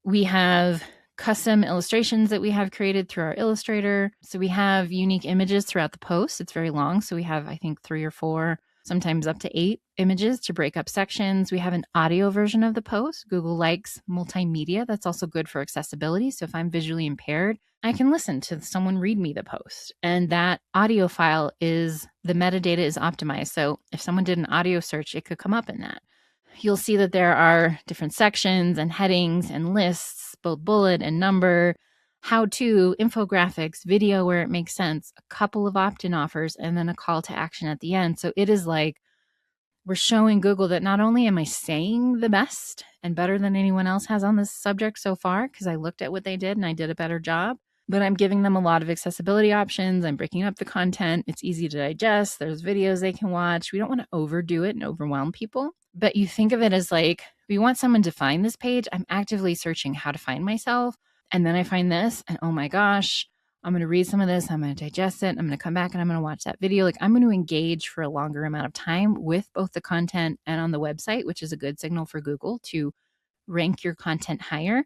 We have custom illustrations that we have created through our Illustrator. So we have unique images throughout the post. It's very long. So we have, I think, 3 or 4, sometimes up to 8 images to break up sections. We have an audio version of the post. Google likes multimedia. That's also good for accessibility. So if I'm visually impaired, I can listen to someone read me the post. And that audio file is, the metadata is optimized. So if someone did an audio search, it could come up in that. You'll see that there are different sections and headings and lists, both bullet and number, how-to, infographics, video where it makes sense, a couple of opt-in offers, and then a call to action at the end. So it is like we're showing Google that not only am I saying the best and better than anyone else has on this subject so far, because I looked at what they did and I did a better job, but I'm giving them a lot of accessibility options. I'm breaking up the content. It's easy to digest. There's videos they can watch. We don't want to overdo it and overwhelm people. But you think of it as like, we want someone to find this page. I'm actively searching how to find myself. And then I find this and oh my gosh, I'm going to read some of this. I'm going to digest it. I'm going to come back and I'm going to watch that video. Like I'm going to engage for a longer amount of time with both the content and on the website, which is a good signal for Google to rank your content higher.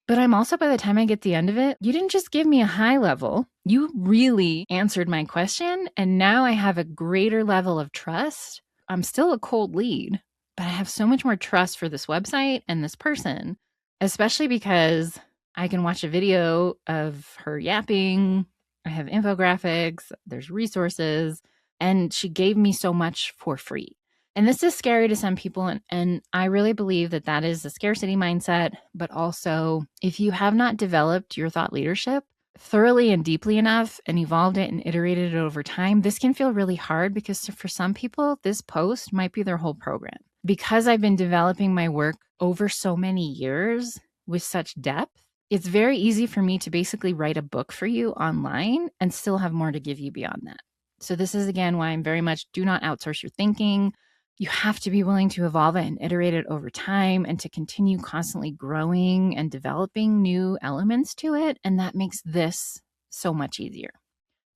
But I'm also, by the time I get to the end of it, you didn't just give me a high level. You really answered my question. And now I have a greater level of trust. I'm still a cold lead, but I have so much more trust for this website and this person, especially because I can watch a video of her yapping. I have infographics, there's resources, and she gave me so much for free. And this is scary to some people. And I really believe that that is a scarcity mindset. But also, if you have not developed your thought leadership thoroughly and deeply enough and evolved it and iterated it over time, this can feel really hard because for some people, this post might be their whole program. Because I've been developing my work over so many years with such depth, it's very easy for me to basically write a book for you online and still have more to give you beyond that. So this is, again, why I'm very much do not outsource your thinking. You have to be willing to evolve it and iterate it over time and to continue constantly growing and developing new elements to it. And that makes this so much easier.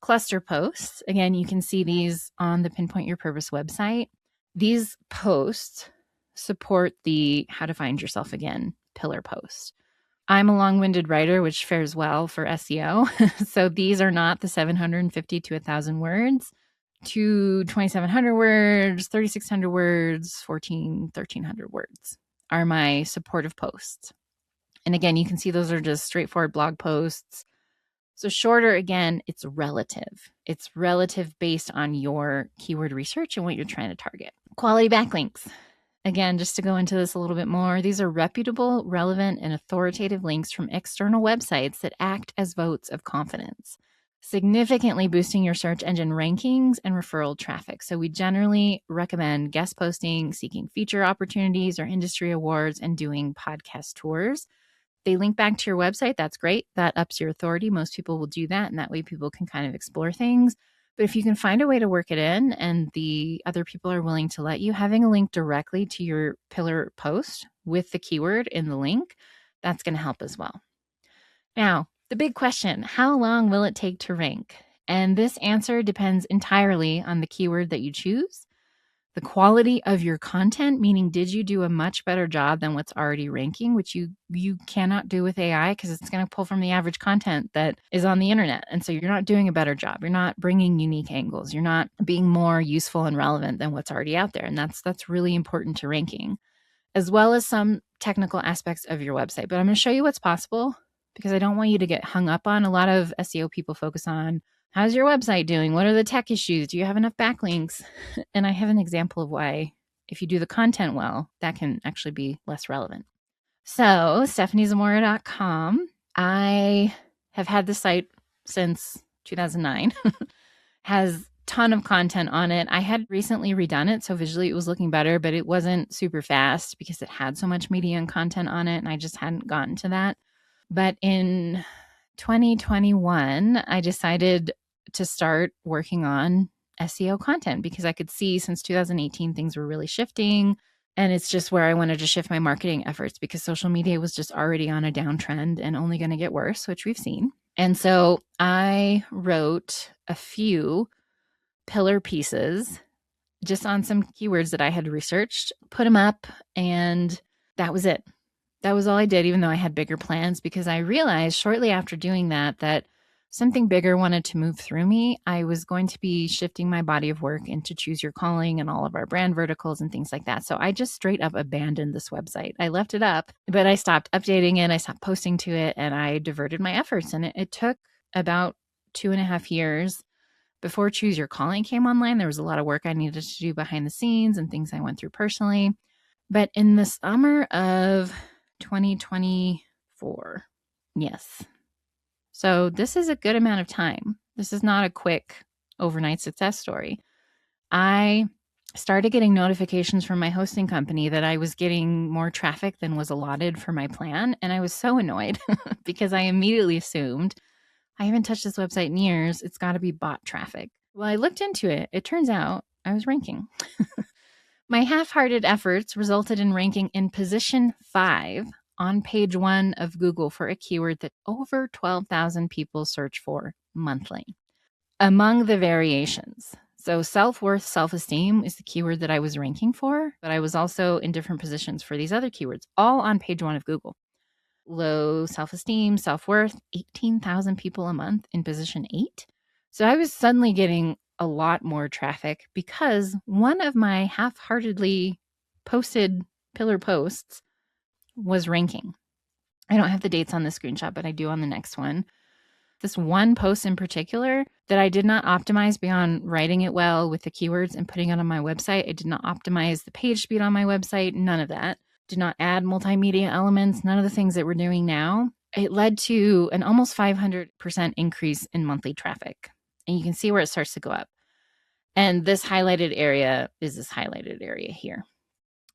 Cluster posts, again, you can see these on the Pinpoint Your Purpose website. These posts support the How to Find Yourself Again pillar post. I'm a long-winded writer, which fares well for SEO. So these are not the 750 to 1,000 words to 2,700 words, 3,600 words, 1,300 words are my supportive posts. And again, you can see those are just straightforward blog posts. So shorter, again, it's relative. It's relative based on your keyword research and what you're trying to target. Quality backlinks. Again, just to go into this a little bit more, these are reputable, relevant, and authoritative links from external websites that act as votes of confidence, significantly boosting your search engine rankings and referral traffic. So we generally recommend guest posting, seeking feature opportunities or industry awards, and doing podcast tours. They link back to your website. That's great. That ups your authority. Most people will do that, and that way people can kind of explore things. But if you can find a way to work it in and the other people are willing to let you, having a link directly to your pillar post with the keyword in the link, that's going to help as well. Now, the big question, how long will it take to rank? And this answer depends entirely on the keyword that you choose, the quality of your content, meaning did you do a much better job than what's already ranking, which you cannot do with AI because it's going to pull from the average content that is on the internet. And so you're not doing a better job. You're not bringing unique angles. You're not being more useful and relevant than what's already out there. And that's really important to ranking, as well as some technical aspects of your website. But I'm going to show you what's possible because I don't want you to get hung up on. A lot of SEO people focus on, how's your website doing? What are the tech issues? Do you have enough backlinks? And I have an example of why, if you do the content well, that can actually be less relevant. So stephaniezamora.com, I have had the site since 2009, has a ton of content on it. I had recently redone it, so visually it was looking better, but it wasn't super fast because it had so much media and content on it, and I just hadn't gotten to that. But in 2021, I decided to start working on SEO content because I could see since 2018 things were really shifting. And it's just where I wanted to shift my marketing efforts because social media was just already on a downtrend and only going to get worse, which we've seen. And so I wrote a few pillar pieces just on some keywords that I had researched, put them up, and that was it. That was all I did, even though I had bigger plans, because I realized shortly after doing that something bigger wanted to move through me. I was going to be shifting my body of work into Choose Your Calling and all of our brand verticals and things like that. So I just straight up abandoned this website. I left it up, but I stopped updating it. I stopped posting to it, and I diverted my efforts. And it took about 2.5 years before Choose Your Calling came online. There was a lot of work I needed to do behind the scenes and things I went through personally. But in the summer of 2024. Yes. So this is a good amount of time. This is not a quick overnight success story. I started getting notifications from my hosting company that I was getting more traffic than was allotted for my plan. And I was so annoyed because I immediately assumed I haven't touched this website in years. It's got to be bot traffic. Well, I looked into it. It turns out I was ranking. My half-hearted efforts resulted in ranking in position 5 on page 1 of Google for a keyword that over 12,000 people search for monthly. Among the variations, so self-worth, self-esteem is the keyword that I was ranking for, but I was also in different positions for these other keywords, all on page 1 of Google. Low self-esteem, self-worth, 18,000 people a month in position 8. So I was suddenly getting a lot more traffic because one of my half-heartedly posted pillar posts was ranking. I don't have the dates on the screenshot, but I do on the next one. This one post in particular that I did not optimize beyond writing it well with the keywords and putting it on my website. I did not optimize the page speed on my website, none of that. Did not add multimedia elements, none of the things that we're doing now. It led to an almost 500% increase in monthly traffic. And you can see where it starts to go up. And this highlighted area is this highlighted area here.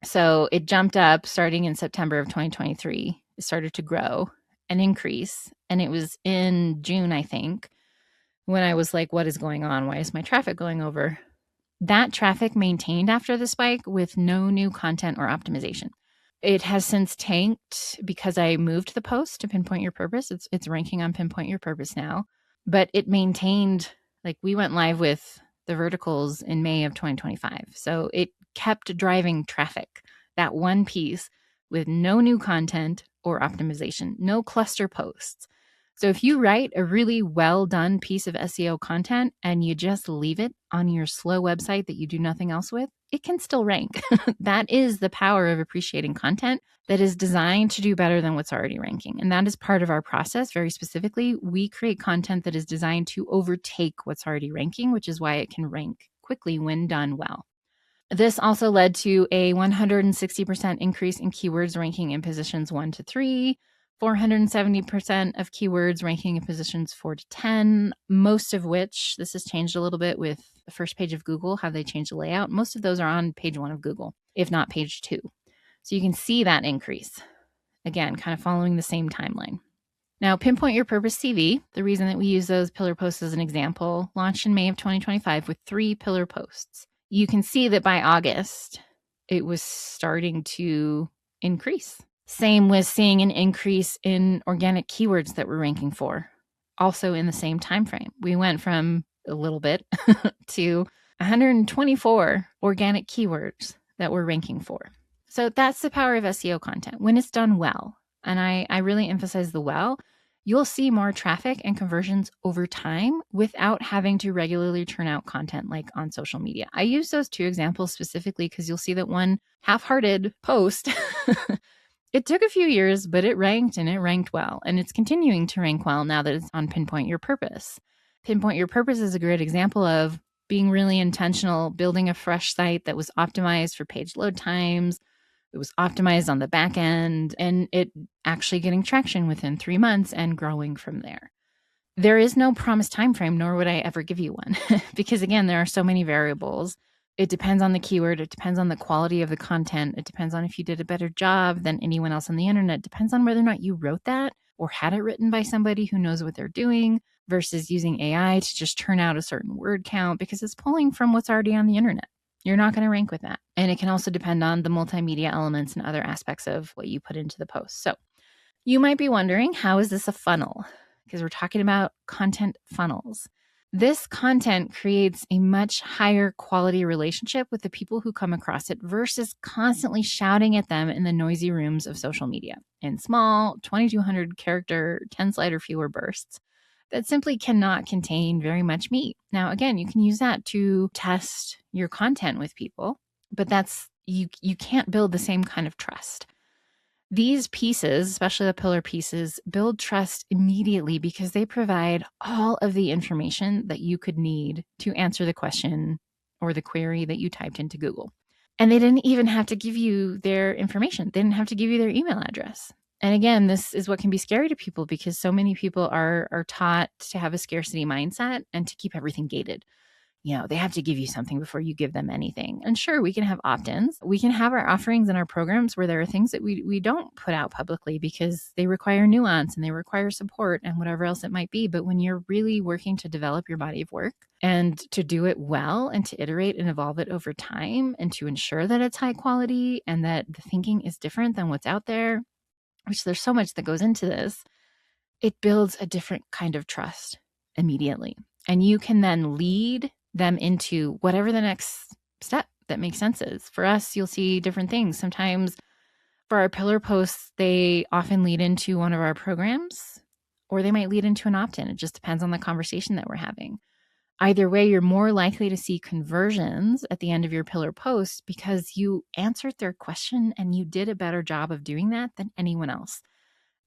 So it jumped up starting in September of 2023. It started to grow. an increase. And it was in June, I think, when I was like, what is going on? Why is my traffic going over? That traffic maintained after the spike with no new content or optimization. It has since tanked because I moved the post to Pinpoint Your Purpose. It's ranking on Pinpoint Your Purpose now, but it maintained, like we went live with the verticals in May of 2025. So it kept driving traffic, that one piece with no new content or optimization, no cluster posts. So if you write a really well done piece of SEO content and you just leave it on your slow website that you do nothing else with, it can still rank. That is the power of appreciating content that is designed to do better than what's already ranking. And that is part of our process. Very specifically, we create content that is designed to overtake what's already ranking, which is why it can rank quickly when done well. This also led to a 160% increase in keywords ranking in positions 1 to 3, 470% of keywords ranking in positions 4 to 10, most of which, this has changed a little bit with the first page of Google, how they changed the layout. Most of those are on page 1 of Google, if not page 2. So you can see that increase. Again, kind of following the same timeline. Now, Pinpoint Your Purpose CV, the reason that we use those pillar posts as an example, launched in May of 2025 with 3 pillar posts. You can see that by August, it was starting to increase. Same with seeing an increase in organic keywords that we're ranking for, also in the same time frame. We went from a little bit to 124 organic keywords that we're ranking for. So that's the power of SEO content when it's done well. And I really emphasize the well. You'll see more traffic and conversions over time without having to regularly churn out content like on social media. I use those 2 examples specifically because you'll see that one half-hearted post, it took a few years, but it ranked and it ranked well. And it's continuing to rank well now that it's on Pinpoint Your Purpose. Pinpoint Your Purpose is a great example of being really intentional, building a fresh site that was optimized for page load times. It was optimized on the back end, and it actually getting traction within 3 months and growing from there. There is no promised time frame, nor would I ever give you one, because again, there are so many variables. It depends on the keyword. It depends on the quality of the content. It depends on if you did a better job than anyone else on the internet. It depends on whether or not you wrote that or had it written by somebody who knows what they're doing versus using AI to just turn out a certain word count because it's pulling from what's already on the internet. You're not going to rank with that. And it can also depend on the multimedia elements and other aspects of what you put into the post. So you might be wondering, how is this a funnel? Because we're talking about content funnels. This content creates a much higher quality relationship with the people who come across it versus constantly shouting at them in the noisy rooms of social media in small 2,200 character, 10 slide or fewer bursts that simply cannot contain very much meat. Now, again, you can use that to test your content with people, but that's you can't build the same kind of trust. These pieces, especially the pillar pieces, build trust immediately because they provide all of the information that you could need to answer the question or the query that you typed into Google. And they didn't even have to give you their information. They didn't have to give you their email address. And again, this is what can be scary to people because so many people are taught to have a scarcity mindset and to keep everything gated. You know, they have to give you something before you give them anything. And sure, we can have opt-ins. We can have our offerings and our programs where there are things that we don't put out publicly because they require nuance and they require support and whatever else it might be. But when you're really working to develop your body of work and to do it well and to iterate and evolve it over time and to ensure that it's high quality and that the thinking is different than what's out there, which there's so much that goes into this, it builds a different kind of trust immediately. And you can then lead them into whatever the next step that makes sense is. For us, you'll see different things. Sometimes for our pillar posts, they often lead into one of our programs, or they might lead into an opt-in. It just depends on the conversation that we're having. Either way, you're more likely to see conversions at the end of your pillar post because you answered their question and you did a better job of doing that than anyone else.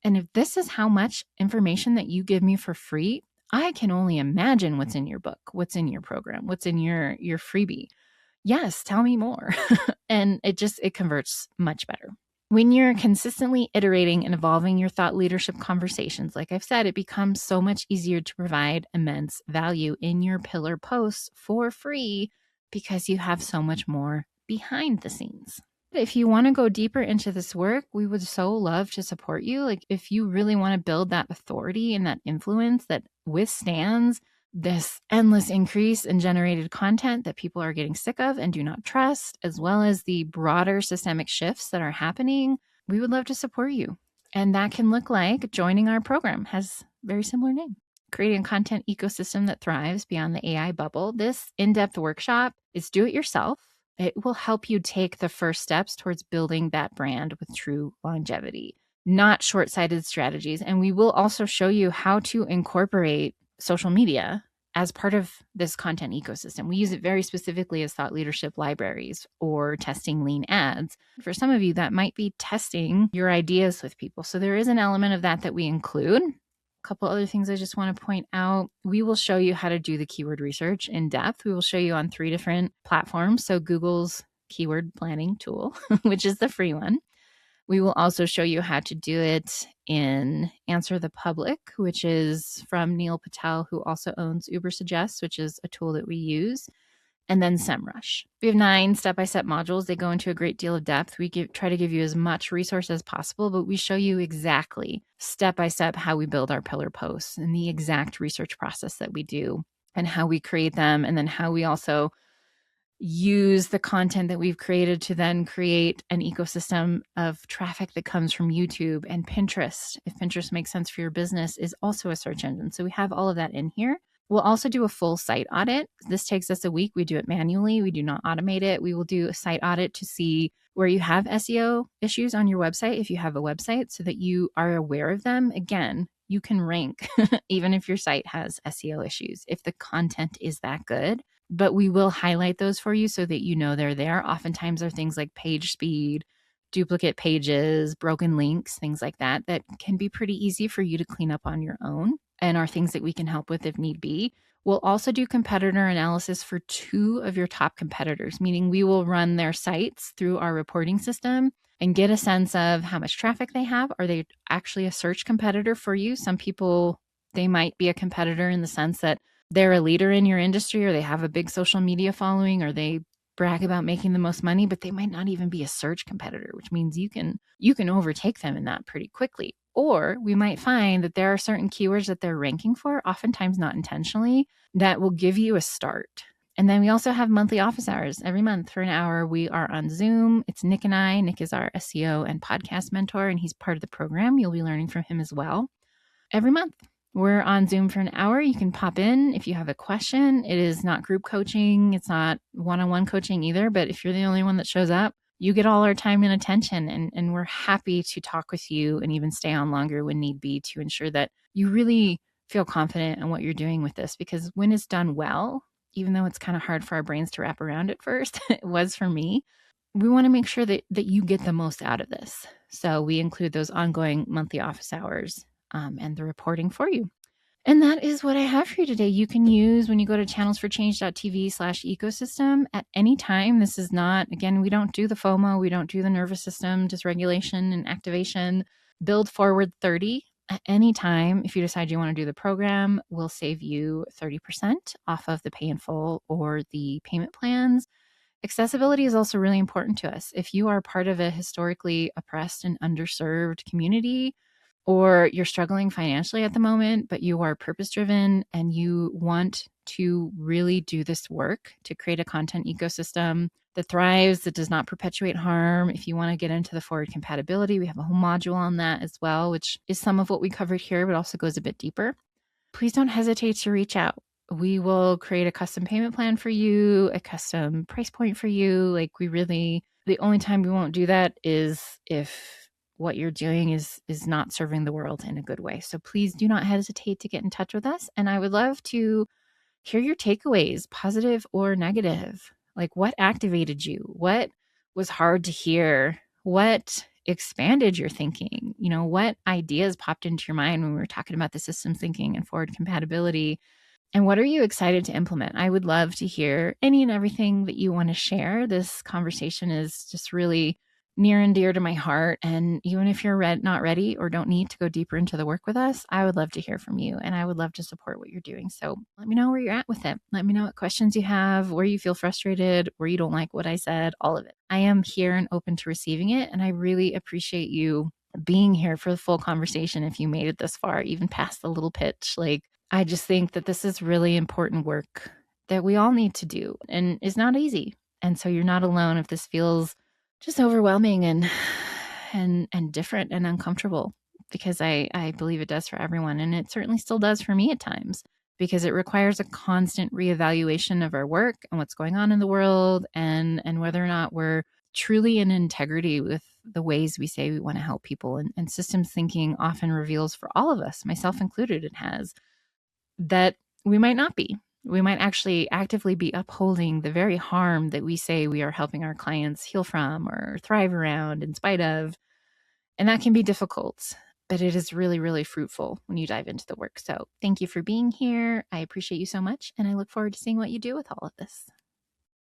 And if this is how much information that you give me for free, I can only imagine what's in your book, what's in your program, what's in your freebie. Yes, tell me more. And it converts much better. When you're consistently iterating and evolving your thought leadership conversations, like I've said, it becomes so much easier to provide immense value in your pillar posts for free because you have so much more behind the scenes. If you want to go deeper into this work, we would so love to support you. Like if you really want to build that authority and that influence that withstands this endless increase in generated content that people are getting sick of and do not trust, as well as the broader systemic shifts that are happening, we would love to support you. And that can look like joining our program, has a very similar name. Creating a content ecosystem that thrives beyond the AI bubble. This in-depth workshop is do it yourself. It will help you take the first steps towards building that brand with true longevity, not short-sighted strategies. And we will also show you how to incorporate social media as part of this content ecosystem. We use it very specifically as thought leadership libraries or testing lean ads. For some of you, that might be testing your ideas with people. So there is an element of that we include. A couple other things I just want to point out. We will show you how to do the keyword research in depth. We will show you on 3 different platforms. So Google's keyword planning tool, which is the free one. We will also show you how to do it in Answer the Public, which is from Neil Patel, who also owns Ubersuggest, which is a tool that we use. And then SEMrush. We have 9 step-by-step modules. They go into a great deal of depth. We try to give you as much resource as possible, but we show you exactly step-by-step how we build our pillar posts and the exact research process that we do and how we create them, and then how we also use the content that we've created to then create an ecosystem of traffic that comes from YouTube and Pinterest. If Pinterest makes sense for your business, is also a search engine. So we have all of that in here. We'll also do a full site audit. This takes us a week. We do it manually. We do not automate it. We will do a site audit to see where you have SEO issues on your website, if you have a website, so that you are aware of them. Again, you can rank even if your site has SEO issues, if the content is that good. But we will highlight those for you so that you know they're there. Oftentimes are things like page speed, duplicate pages, broken links, things like that can be pretty easy for you to clean up on your own, and are things that we can help with if need be. We'll also do competitor analysis for 2 of your top competitors, meaning we will run their sites through our reporting system and get a sense of how much traffic they have. Are they actually a search competitor for you? Some people, they might be a competitor in the sense that they're a leader in your industry, or they have a big social media following, or they brag about making the most money, but they might not even be a search competitor, which means you can overtake them in that pretty quickly. Or we might find that there are certain keywords that they're ranking for, oftentimes not intentionally, that will give you a start. And then we also have monthly office hours. Every month for an hour, we are on Zoom. It's Nick and I. Nick is our SEO and podcast mentor, and he's part of the program. You'll be learning from him as well. Every month, we're on Zoom for an hour. You can pop in if you have a question. It is not group coaching. It's not one-on-one coaching either. But if you're the only one that shows up, you get all our time and attention. And we're happy to talk with you and even stay on longer when need be to ensure that you really feel confident in what you're doing with this. Because when it's done well, even though it's kind of hard for our brains to wrap around at first, it was for me, we want to make sure that you get the most out of this. So we include those ongoing monthly office hours and the reporting for you. And that is what I have for you today. You can use when you go to channelsforchange.tv/ecosystem at any time. This is not, again, we don't do the FOMO. We don't do the nervous system dysregulation and activation. Build Forward 30 at any time. If you decide you want to do the program, we'll save you 30% off of the pay in full or the payment plans. Accessibility is also really important to us. If you are part of a historically oppressed and underserved community, or you're struggling financially at the moment, but you are purpose-driven and you want to really do this work to create a content ecosystem that thrives, that does not perpetuate harm. If you want to get into the forward compatibility, we have a whole module on that as well, which is some of what we covered here, but also goes a bit deeper. Please don't hesitate to reach out. We will create a custom payment plan for you, a custom price point for you. The only time we won't do that is if what you're doing is not serving the world in a good way. So please do not hesitate to get in touch with us. And I would love to hear your takeaways, positive or negative. Like, what activated you? What was hard to hear? What expanded your thinking? What ideas popped into your mind when we were talking about the systems thinking and forward compatibility? And what are you excited to implement? I would love to hear any and everything that you want to share. This conversation is just really near and dear to my heart. And even if you're not ready or don't need to go deeper into the work with us, I would love to hear from you and I would love to support what you're doing. So let me know where you're at with it. Let me know what questions you have, where you feel frustrated, where you don't like what I said, all of it. I am here and open to receiving it. And I really appreciate you being here for the full conversation. If you made it this far, even past the little pitch, like, I just think that this is really important work that we all need to do and is not easy. And so you're not alone if this feels just overwhelming and different and uncomfortable, because I believe it does for everyone. And it certainly still does for me at times, because it requires a constant reevaluation of our work and what's going on in the world, and whether or not we're truly in integrity with the ways we say we want to help people. And systems thinking often reveals for all of us, myself included, it has, that we might not be. We might actually actively be upholding the very harm that we say we are helping our clients heal from or thrive around in spite of. And that can be difficult, but it is really, really fruitful when you dive into the work. So thank you for being here. I appreciate you so much. And I look forward to seeing what you do with all of this.